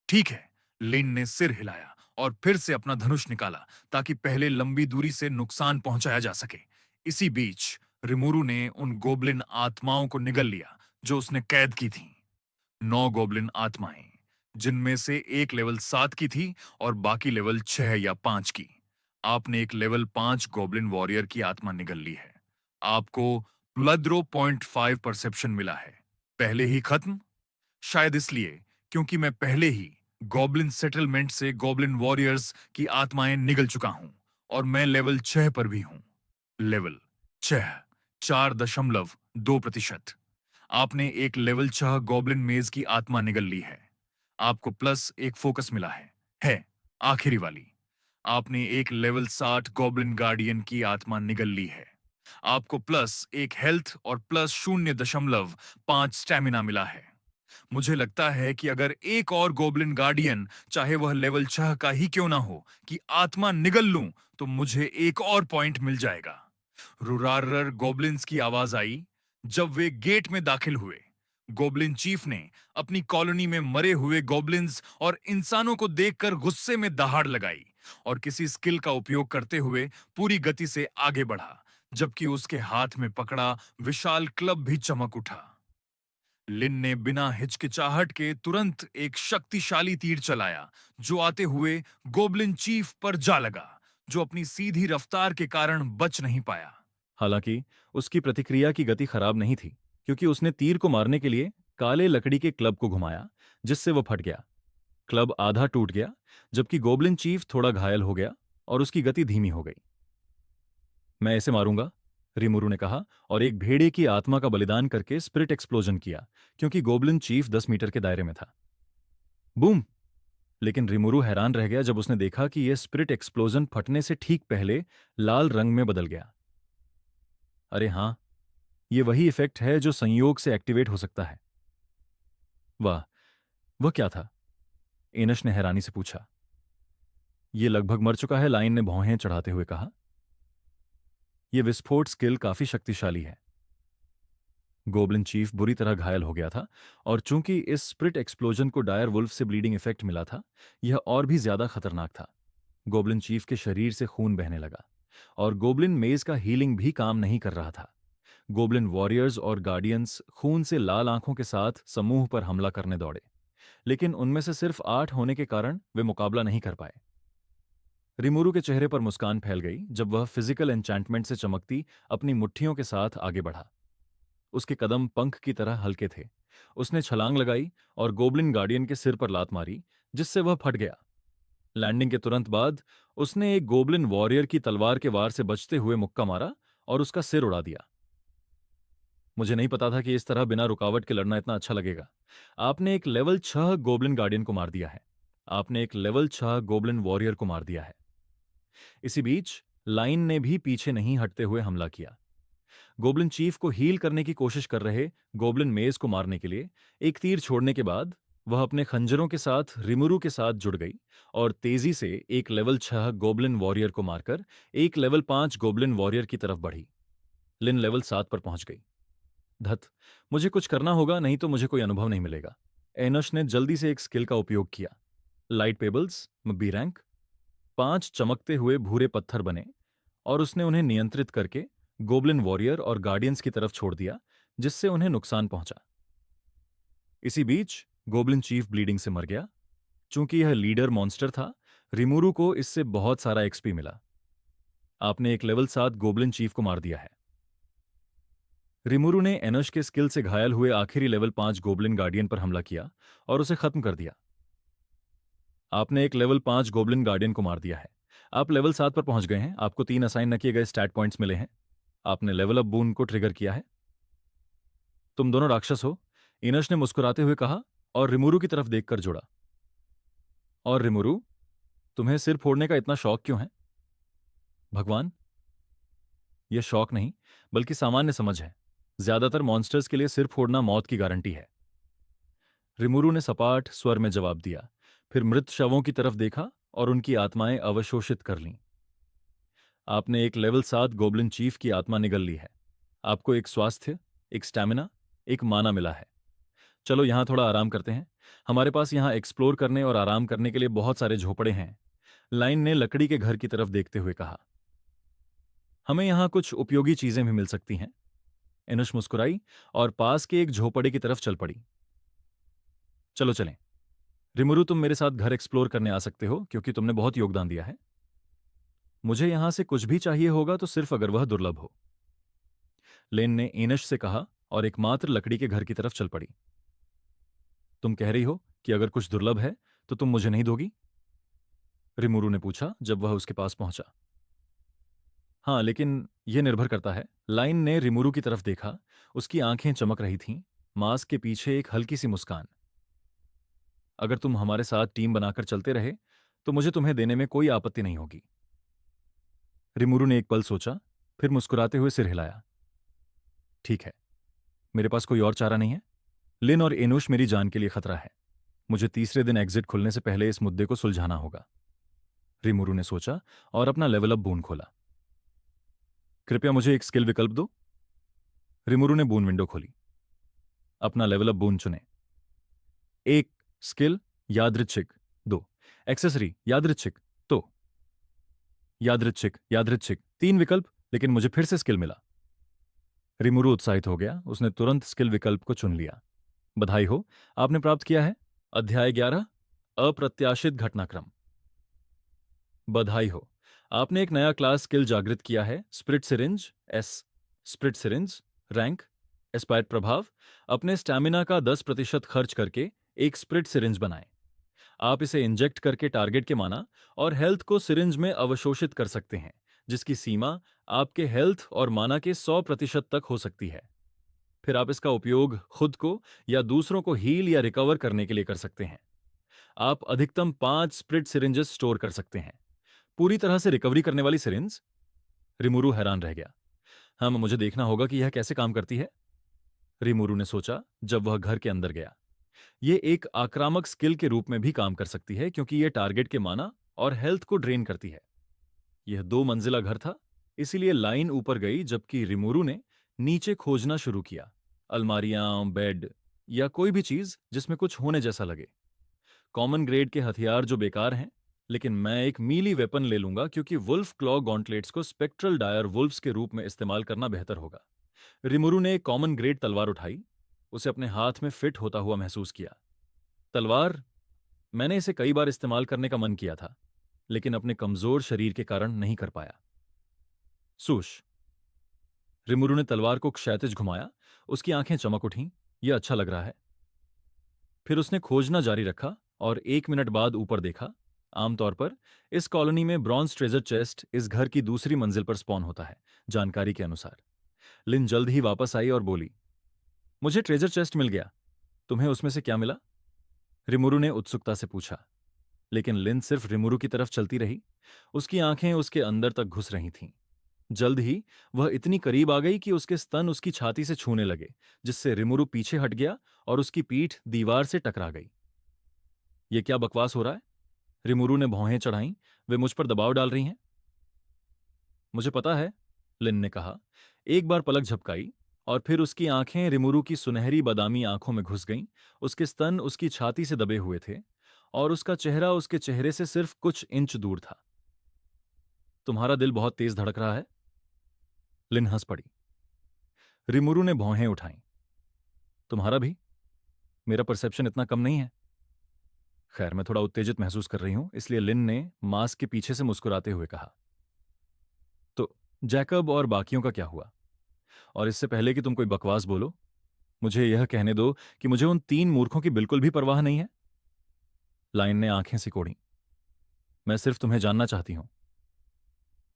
ठीक है। लिन ने सिर हिलाया और फिर से अपना धनुष निकाला, ताकि पहले लंबी दूरी से नुकसान पहुंचाया जा सके। इसी बीच रिमोरू ने उन गोबलिन आत्माओं को निगल लिया जो उसने कैद की थीं। 9 गोबलिन आत्माएं, जिनमें से एक लेवल 7 की थी और बाकी लेवल 6 या 5 की। आपने एक लेवल 5 गोबलिन वॉरियर की आत्मा निगल ली है। आपको प्लद्रो पॉइंट 5 परसेप्शन मिला है। पहले ही खत्म? शायद इसलिए क्योंकि मैं पहले ही गॉब्लिन सेटलमेंट से गॉब्लिन वॉरियर्स की आत्माएं निगल चुका हूं, और मैं लेवल 6 पर भी हूं। लेवल 6, 4.2%। आपने एक लेवल 6 गॉब्लिन मेज की आत्मा निगल ली है। आपको प्लस एक फोकस मिला है आखिरी वाली। आपने एक लेवल 60 गॉब्लिन गार्डियन की आत्मा निगल ली है। आपको प्लस एक हेल्थ और प्लस 0.5 स्टैमिना मिला है। मुझे लगता है कि अगर एक और गोबलिन गार्डियन, चाहे वह लेवल 6 का ही क्यों ना हो, कि आत्मा निगल लूं, तो मुझे एक और पॉइंट मिल जाएगा। रुरारर गोबलिन्स की आवाज आई जब वे गेट में दाखिल हुए। गोबलिन चीफ ने अपनी कॉलोनी में मरे हुए गोबलिन्स और इंसानों को देखकर गुस्से में दहाड़ लगाई और किसी स्किल का उपयोग करते हुए पूरी गति से आगे बढ़ा, जबकि उसके हाथ में पकड़ा विशाल क्लब भी चमक उठा। लिन ने बिना हिचकिचाहट के तुरंत एक शक्तिशाली तीर चलाया, जो आते हुए गोबलिन चीफ पर जा लगा, जो अपनी सीधी रफ्तार के कारण बच नहीं पाया। हालांकि उसकी प्रतिक्रिया की गति खराब नहीं थी, क्योंकि उसने तीर को मारने के लिए काले लकड़ी के क्लब को घुमाया, जिससे वो फट गया। क्लब आधा टूट गया, जबकि गोबलिन चीफ थोड़ा घायल हो गया और उसकी गति धीमी हो गई। मैं इसे मारूंगा, रिमुरु ने कहा, और एक भेड़िए की आत्मा का बलिदान करके स्पिरिट एक्सप्लोजन किया, क्योंकि गोबलिन चीफ 10 मीटर के दायरे में था। बूम! लेकिन रिमुरु हैरान रह गया जब उसने देखा कि यह स्पिरिट एक्सप्लोजन फटने से ठीक पहले लाल रंग में बदल गया। अरे हाँ, ये वही इफेक्ट है जो संयोग से एक्टिवेट हो सकता है। वाह, वह क्या था? एनश ने हैरानी से पूछा। ये लगभग मर चुका है, लाइन ने भौहें चढ़ाते हुए कहा। यह विस्फोट स्किल काफी शक्तिशाली है। गोब्लिन चीफ बुरी तरह घायल हो गया था, और चूंकि इस स्प्रिट एक्सप्लोजन को डायर वुल्फ से ब्लीडिंग इफेक्ट मिला था, यह और भी ज्यादा खतरनाक था। गोब्लिन चीफ के शरीर से खून बहने लगा, और गोब्लिन मेज का हीलिंग भी काम नहीं कर रहा था। गोब्लिन वॉरियर्स और गार्डियंस खून से लाल आंखों के साथ समूह पर हमला करने दौड़े, लेकिन उनमें से सिर्फ 8 होने के कारण वे मुकाबला नहीं कर पाए। रिमुरु के चेहरे पर मुस्कान फैल गई जब वह फिजिकल एन्चैंटमेंट से चमकती अपनी मुट्ठियों के साथ आगे बढ़ा। उसके कदम पंख की तरह हल्के थे। उसने छलांग लगाई और गोब्लिन गार्डियन के सिर पर लात मारी, जिससे वह फट गया। लैंडिंग के तुरंत बाद उसने एक गोब्लिन वॉरियर की तलवार के वार से बचते हुए मुक्का मारा और उसका सिर उड़ा दिया। मुझे नहीं पता था कि इस तरह बिना रुकावट के लड़ना इतना अच्छा लगेगा। आपने एक लेवल 6 गोब्लिन गार्डियन को मार दिया है। आपने एक लेवल 6 गोब्लिन वॉरियर को मार दिया है। इसी बीच लाइन ने भी पीछे नहीं हटते हुए हमला किया। गोब्लिन चीफ को हील करने की कोशिश कर रहे गोब्लिन मेज को मारने के लिए एक तीर छोड़ने के बाद वह अपने खंजरों के साथ रिमुरु के साथ जुड़ गई और तेजी से एक लेवल 6 गोब्लिन वॉरियर को मारकर एक लेवल 5 गोब्लिन वॉरियर की तरफ बढ़ी। लिन लेवल 7 पर पहुंच गई। धत, मुझे कुछ करना होगा, नहीं तो मुझे कोई अनुभव नहीं मिलेगा। एनश ने जल्दी से एक स्किल का उपयोग किया। Light pebbles B rank. 5 चमकते हुए भूरे पत्थर बने और उसने उन्हें नियंत्रित करके गोब्लिन वॉरियर और गार्डियंस की तरफ छोड़ दिया, जिससे उन्हें नुकसान पहुंचा। इसी बीच गोब्लिन चीफ ब्लीडिंग से मर गया। चूंकि यह लीडर मॉन्स्टर था, रिमुरु को इससे बहुत सारा एक्सपी मिला। आपने एक लेवल 7 गोब्लिन चीफ को मार दिया है। रिमुरु ने एनश के स्किल से घायल हुए आखिरी लेवल 5 गोब्लिन गार्डियन पर हमला किया और उसे खत्म कर दिया। आपने एक लेवल 5 गोब्लिन गार्डियन को मार दिया है। आप लेवल 7 पर पहुंच गए हैं। आपको 3 असाइन न किए गए स्टैट पॉइंट्स मिले हैं। आपने लेवल अप बून को ट्रिगर किया है। तुम दोनों राक्षस हो, इनश ने मुस्कुराते हुए कहा और रिमुरु की तरफ देखकर जुड़ा। और रिमुरु, तुम्हें सिर फोड़ने का इतना शौक क्यों है? भगवान, यह शौक नहीं, बल्कि सामान्य समझ है। ज्यादातर मॉन्स्टर्स के लिए सिर फोड़ना मौत की गारंटी है। रिमुरु ने सपाट स्वर में जवाब दिया, फिर मृत शवों की तरफ देखा और उनकी आत्माएं अवशोषित कर लीं। आपने एक लेवल 7 गोब्लिन चीफ की आत्मा निगल ली है। आपको एक स्वास्थ्य, एक स्टैमिना, एक माना मिला है। चलो यहां थोड़ा आराम करते हैं। हमारे पास यहां एक्सप्लोर करने और आराम करने के लिए बहुत सारे झोपड़े हैं। लाइन ने लकड़ी के घर की तरफ देखते हुए कहा। हमें यहां कुछ उपयोगी चीजें भी मिल सकती हैं। एनुश मुस्कुराई और पास के एक झोपड़े की तरफ चल पड़ी। चलो चलें। रिमुरु, तुम मेरे साथ घर एक्सप्लोर करने आ सकते हो क्योंकि तुमने बहुत योगदान दिया है। मुझे यहां से कुछ भी चाहिए होगा तो सिर्फ अगर वह दुर्लभ हो, लेन ने एनश से कहा और एकमात्र लकड़ी के घर की तरफ चल पड़ी। तुम कह रही हो कि अगर कुछ दुर्लभ है तो तुम मुझे नहीं दोगी? रिमुरु ने पूछा जब वह उसके पास पहुंचा। हाँ, लेकिन यह निर्भर करता है। लाइन ने रिमुरु की तरफ देखा। उसकी आंखें चमक रही थीं, मास्क के पीछे एक हल्की सी मुस्कान। अगर तुम हमारे साथ टीम बनाकर चलते रहे तो मुझे तुम्हें देने में कोई आपत्ति नहीं होगी। रिमुरु ने एक पल सोचा, फिर मुस्कुराते हुए सिर हिलाया। ठीक है, मेरे पास कोई और चारा नहीं है। लिन और एनुश मेरी जान के लिए खतरा है। मुझे तीसरे दिन एग्जिट खुलने से पहले इस मुद्दे को सुलझाना होगा। रिमुरु ने सोचा और अपना लेवल अप बून खोला। कृपया मुझे एक स्किल विकल्प दो। रिमुरु ने बून विंडो खोली। अपना लेवल अप बून चुने। 1 स्किल यादृच्छिक, 2 एक्सेसरी यादृच्छिक, तो यादृच्छिक यादृच्छिक 3 विकल्प, लेकिन मुझे फिर से स्किल मिला। रिमुरु उत्साहित हो गया। उसने तुरंत स्किल विकल्प को चुन लिया। बधाई हो, आपने प्राप्त किया है अध्याय 11 अप्रत्याशित घटनाक्रम। बधाई हो, आपने एक नया क्लास स्किल जागृत किया है, spirit syringe S. Spirit syringe rank aspired प्रभाव। अपने स्टैमिना का 10% खर्च करके एक स्प्रिट सिरिंज बनाएं। आप इसे इंजेक्ट करके टारगेट के माना और हेल्थ को सिरिंज में अवशोषित कर सकते हैं, जिसकी सीमा आपके हेल्थ और माना के 100% तक हो सकती है। फिर आप इसका उपयोग खुद को या दूसरों को हील या रिकवर करने के लिए कर सकते हैं। आप अधिकतम 5 स्प्रिट सिरिंजेस स्टोर कर सकते हैं। पूरी तरह से रिकवरी करने वाली सिरिंज? रिमुरु हैरान रह गया। हाँ, मुझे देखना होगा कि यह कैसे काम करती है, रिमुरु ने सोचा जब वह घर के अंदर गया। ये एक आक्रामक स्किल के रूप में भी काम कर सकती है क्योंकि ये टारगेट के माना और हेल्थ को ड्रेन करती है। यह 2 मंजिला घर था, इसीलिए लाइन ऊपर गई जबकि रिमुरु ने नीचे खोजना शुरू किया। अलमारियां, बेड या कोई भी चीज जिसमें कुछ होने जैसा लगे। कॉमन ग्रेड के हथियार जो बेकार हैं, लेकिन मैं एक मीली वेपन ले लूंगा क्योंकि वुल्फ क्लॉ गॉन्टलेट्स को स्पेक्ट्रल डायर वुल्फ्स के रूप में इस्तेमाल करना बेहतर होगा। रिमुरु ने एक कॉमन ग्रेड तलवार उठाई, उसे अपने हाथ में फिट होता हुआ महसूस किया। तलवार, मैंने इसे कई बार इस्तेमाल करने का मन किया था, लेकिन अपने कमजोर शरीर के कारण नहीं कर पाया। सूश, रिमुरु ने तलवार को क्षैतिज घुमाया, उसकी आंखें चमक उठीं। यह अच्छा लग रहा है। फिर उसने खोजना जारी रखा और 1 मिनट बाद ऊपर देखा। आमतौर पर इस कॉलोनी में ब्रॉन्ज ट्रेजर चेस्ट इस घर की दूसरी मंजिल पर स्पॉन होता है, जानकारी के अनुसार। लिन जल्द ही वापस आई और बोली, मुझे ट्रेजर चेस्ट मिल गया। तुम्हें उसमें से क्या मिला? रिमुरु ने उत्सुकता से पूछा, लेकिन लिन सिर्फ रिमुरु की तरफ चलती रही। उसकी आंखें उसके अंदर तक घुस रही थीं। जल्द ही वह इतनी करीब आ गई कि उसके स्तन उसकी छाती से छूने लगे, जिससे रिमुरु पीछे हट गया और उसकी पीठ दीवार से टकरा गई। ये क्या बकवास हो रहा है? रिमुरु ने भौहें चढ़ाईं। वे मुझ पर दबाव डाल रही हैं। मुझे पता है, लिन ने कहा। एक बार पलक झपकाई और फिर उसकी आंखें रिमुरु की सुनहरी बादामी आंखों में घुस गईं। उसके स्तन उसकी छाती से दबे हुए थे और उसका चेहरा उसके चेहरे से सिर्फ कुछ इंच दूर था। तुम्हारा दिल बहुत तेज धड़क रहा है? लिन हंस पड़ी। रिमुरु ने भौहें उठाईं। तुम्हारा भी? मेरा परसेप्शन इतना कम नहीं है। खैर, मैं थोड़ा उत्तेजित महसूस कर रही हूं, इसलिए लिन ने मास्क के पीछे से मुस्कुराते हुए कहा। तो जैकब और बाकियों का क्या हुआ? और इससे पहले कि तुम कोई बकवास बोलो, मुझे यह कहने दो कि मुझे उन 3 मूर्खों की बिल्कुल भी परवाह नहीं है। लाइन ने आंखें सिकोड़ी। मैं सिर्फ तुम्हें जानना चाहती हूं।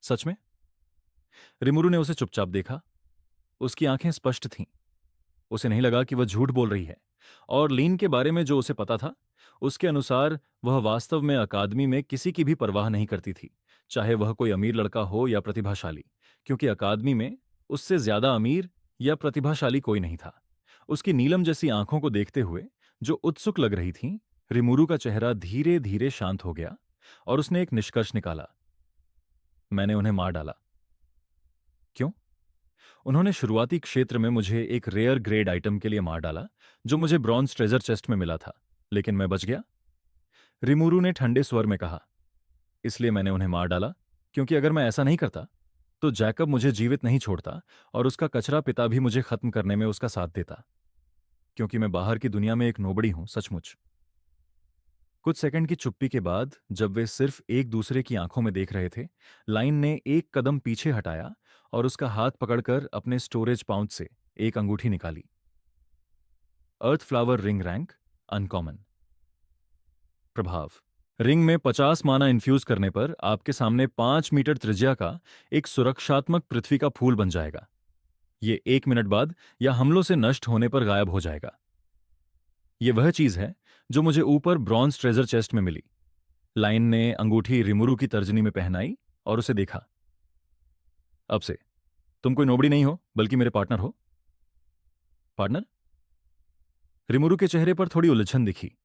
सच में? रिमुरु ने उसे चुपचाप देखा। उसकी आंखें स्पष्ट थीं। उसे नहीं लगा कि वह झूठ बोल रही है, और लीन के बारे में जो उसे पता था, उसके अनुसार वह वास्तव में अकादमी में किसी की भी परवाह नहीं करती थी, चाहे वह कोई अमीर लड़का हो या प्रतिभाशाली, क्योंकि अकादमी में उससे ज्यादा अमीर या प्रतिभाशाली कोई नहीं था। उसकी नीलम जैसी आंखों को देखते हुए, जो उत्सुक लग रही थीं, रिमुरु का चेहरा धीरे धीरे शांत हो गया और उसने एक निष्कर्ष निकाला। मैंने उन्हें मार डाला। क्यों? उन्होंने शुरुआती क्षेत्र में मुझे एक रेयर ग्रेड आइटम के लिए मार डाला, जो मुझे ब्रॉन्ज ट्रेजर चेस्ट में मिला था, लेकिन मैं बच गया। रिमुरु ने ठंडे स्वर में कहा, इसलिए मैंने उन्हें मार डाला, क्योंकि अगर मैं ऐसा नहीं करता तो जैकब मुझे जीवित नहीं छोड़ता और उसका कचरा पिता भी मुझे खत्म करने में उसका साथ देता, क्योंकि मैं बाहर की दुनिया में एक नोबड़ी हूं, सचमुच। कुछ सेकंड की चुप्पी के बाद, जब वे सिर्फ एक दूसरे की आंखों में देख रहे थे, लाइन ने एक कदम पीछे हटाया और उसका हाथ पकड़कर अपने स्टोरेज पाउच से एक अंगूठी निकाली। अर्थ फ्लावर रिंग रैंक, अनकॉमन। प्रभाव, रिंग में 50 माना इन्फ्यूज करने पर आपके सामने 5 मीटर त्रिज्या का एक सुरक्षात्मक पृथ्वी का फूल बन जाएगा। ये 1 मिनट बाद या हमलों से नष्ट होने पर गायब हो जाएगा। ये वह चीज है जो मुझे ऊपर ब्रॉन्ज ट्रेजर चेस्ट में मिली। लाइन ने अंगूठी रिमुरु की तर्जनी में पहनाई और उसे देखा। अब से तुम कोई नोबड़ी नहीं हो, बल्कि मेरे पार्टनर हो। पार्टनर? रिमुरु के चेहरे पर थोड़ी उलझन दिखी।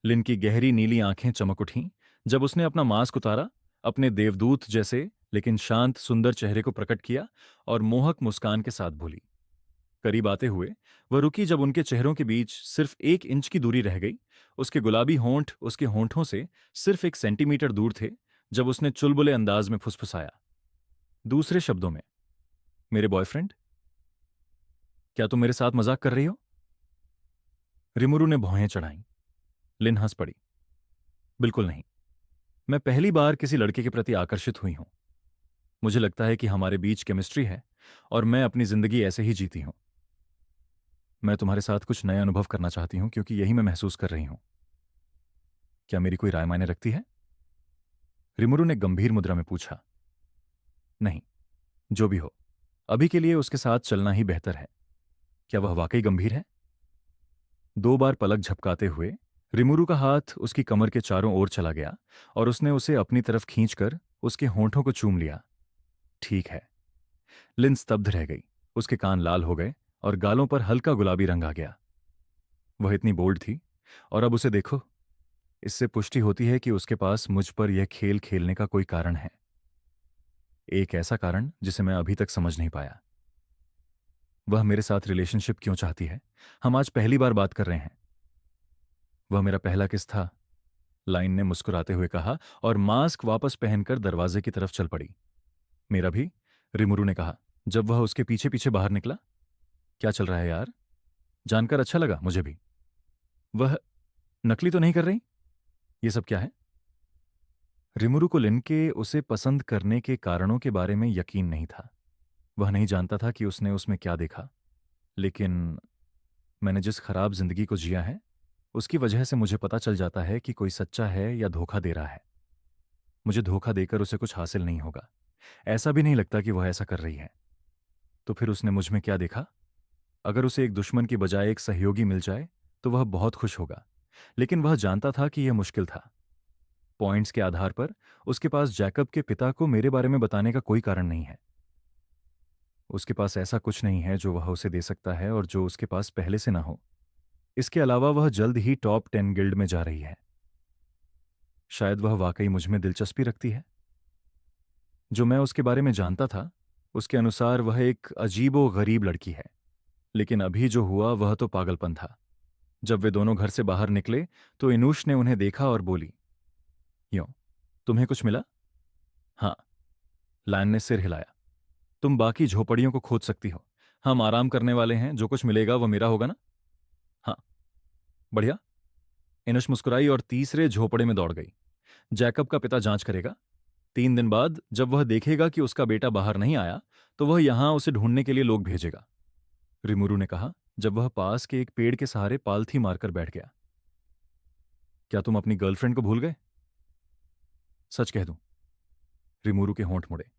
लिन की गहरी नीली आंखें चमक उठीं जब उसने अपना मास्क उतारा, अपने देवदूत जैसे लेकिन शांत सुंदर चेहरे को प्रकट किया और मोहक मुस्कान के साथ बोली। करीब आते हुए वह रुकी जब उनके चेहरों के बीच सिर्फ 1 इंच की दूरी रह गई। उसके गुलाबी होंठ उसके होंठों से सिर्फ 1 सेंटीमीटर दूर थे जब उसने चुलबुले अंदाज में फुसफुसाया। दूसरे शब्दों में, मेरे बॉयफ्रेंड? क्या तुम मेरे साथ मजाक कर रही हो? रिमुरु ने भौहें चढ़ाईं। लिन हंस पड़ी। बिल्कुल नहीं। मैं पहली बार किसी लड़के के प्रति आकर्षित हुई हूं। मुझे लगता है कि हमारे बीच केमिस्ट्री है और मैं अपनी जिंदगी ऐसे ही जीती हूं। मैं तुम्हारे साथ कुछ नए अनुभव करना चाहती हूं क्योंकि यही मैं महसूस कर रही हूं। क्या मेरी कोई राय मायने रखती है? रिमुरु ने गंभीर मुद्रा में पूछा। नहीं, जो भी हो, अभी के लिए उसके साथ चलना ही बेहतर है। क्या वह वाकई गंभीर है? 2 बार पलक झपकाते हुए रिमुरु का हाथ उसकी कमर के चारों ओर चला गया और उसने उसे अपनी तरफ खींचकर उसके होंठों को चूम लिया। ठीक है। लिन स्तब्ध रह गई। उसके कान लाल हो गए और गालों पर हल्का गुलाबी रंग आ गया। वह इतनी बोल्ड थी, और अब उसे देखो। इससे पुष्टि होती है कि उसके पास मुझ पर यह खेल खेलने का कोई कारण है। एक ऐसा कारण जिसे मैं अभी तक समझ नहीं पाया। वह मेरे साथ रिलेशनशिप क्यों चाहती है? हम आज पहली बार बात कर रहे हैं। वह मेरा पहला किस था? लाइन ने मुस्कुराते हुए कहा और मास्क वापस पहनकर दरवाजे की तरफ चल पड़ी। मेरा भी, रिमुरु ने कहा जब वह उसके पीछे पीछे बाहर निकला। क्या चल रहा है यार? जानकर अच्छा लगा मुझे भी। वह नकली तो नहीं कर रही? ये सब क्या है? रिमुरु को लिन के उसे पसंद करने के कारणों के बारे में यकीन नहीं था। वह नहीं जानता था कि उसने उसमें क्या देखा, लेकिन मैंने जिस खराब जिंदगी को जिया है, उसकी वजह से मुझे पता चल जाता है कि कोई सच्चा है या धोखा दे रहा है। मुझे धोखा देकर उसे कुछ हासिल नहीं होगा। ऐसा भी नहीं लगता कि वह ऐसा कर रही है। तो फिर उसने मुझ में क्या देखा? अगर उसे एक दुश्मन की बजाय एक सहयोगी मिल जाए तो वह बहुत खुश होगा, लेकिन वह जानता था कि यह मुश्किल था। पॉइंट्स के आधार पर उसके पास जैकब के पिता को मेरे बारे में बताने का कोई कारण नहीं है। उसके पास ऐसा कुछ नहीं है जो वह उसे दे सकता है और जो उसके पास पहले से ना हो। इसके अलावा वह जल्द ही टॉप 10 गिल्ड में जा रही है। शायद वह वाकई मुझ में दिलचस्पी रखती है। जो मैं उसके बारे में जानता था, उसके अनुसार वह एक अजीबो गरीब लड़की है। लेकिन अभी जो हुआ वह तो पागलपन था। जब वे दोनों घर से बाहर निकले तो इनूश ने उन्हें देखा और बोली, यों, तुम्हें कुछ मिला? हाँ, लायन ने सिर हिलाया। तुम बाकी झोपड़ियों को खोज सकती हो। हम आराम करने वाले हैं, जो कुछ मिलेगा वह मेरा होगा ना? हाँ, बढ़िया। इनुश मुस्कुराई और तीसरे झोपड़े में दौड़ गई। जैकब का पिता जांच करेगा। 3 दिन बाद जब वह देखेगा कि उसका बेटा बाहर नहीं आया, तो वह यहां उसे ढूंढने के लिए लोग भेजेगा, रिमुरु ने कहा जब वह पास के एक पेड़ के सहारे पालथी मारकर बैठ गया। क्या तुम अपनी गर्लफ्रेंड को भूल गए? सच कह दूं, रिमुरु के होंठ मुड़े।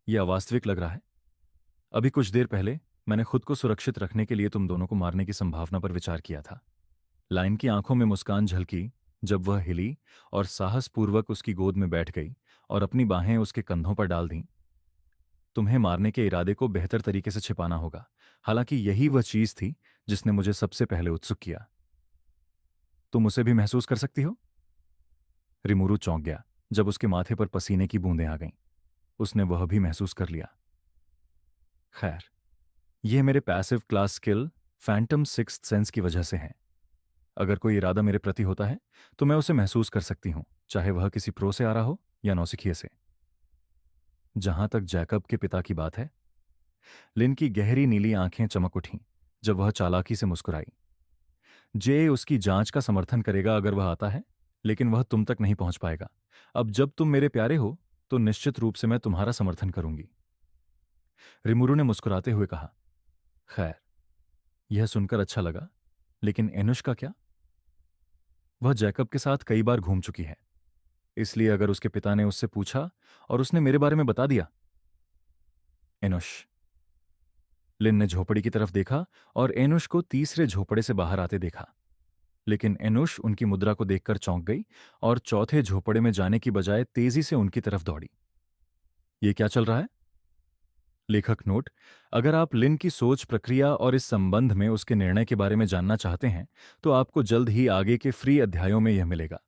यह अवास्तविक लग रहा है। अभी कुछ देर पहले मैंने खुद को सुरक्षित रखने के लिए तुम दोनों को मारने की संभावना पर विचार किया था। लाइन की आंखों में मुस्कान झलकी जब वह हिली और साहसपूर्वक उसकी गोद में बैठ गई और अपनी बाहें उसके कंधों पर डाल दीं। तुम्हें मारने के इरादे को बेहतर तरीके से छिपाना होगा, हालांकि यही वह चीज थी जिसने मुझे सबसे पहले उत्सुक किया। तुम उसे भी महसूस कर सकती हो? रिमुरु चौंक गया जब उसके माथे पर पसीने की बूंदें आ गईं। उसने वह भी महसूस कर लिया। खैर, यह मेरे passive class skill Phantom sixth sense की वजह से है। अगर कोई इरादा मेरे प्रति होता है तो मैं उसे महसूस कर सकती हूं, चाहे वह किसी प्रो से आ रहा हो या नौसिखिए से। जहां तक जैकब के पिता की बात है, लिन की गहरी नीली आंखें चमक उठीं जब वह चालाकी से मुस्कुराई। जे उसकी जांच का समर्थन करेगा अगर वह आता है, लेकिन वह तुम तक नहीं पहुंच पाएगा। अब जब तुम मेरे प्यारे हो तो निश्चित रूप से मैं तुम्हारा समर्थन करूंगी, रिमुरु ने मुस्कुराते हुए कहा। खैर, यह सुनकर अच्छा लगा, लेकिन एनुश का क्या? वह जैकब के साथ कई बार घूम चुकी है, इसलिए अगर उसके पिता ने उससे पूछा और उसने मेरे बारे में बता दिया। एनुश। लिन ने झोपड़ी की तरफ देखा और एनुश को तीसरे झोपड़े से बाहर आते देखा, लेकिन एनुश उनकी मुद्रा को देखकर चौंक गई और चौथे झोपड़े में जाने की बजाय तेजी से उनकी तरफ दौड़ी। ये क्या चल रहा है? लेखक नोट: अगर आप लिन की सोच प्रक्रिया और इस संबंध में उसके निर्णय के बारे में जानना चाहते हैं तो आपको जल्द ही आगे के फ्री अध्यायों में यह मिलेगा।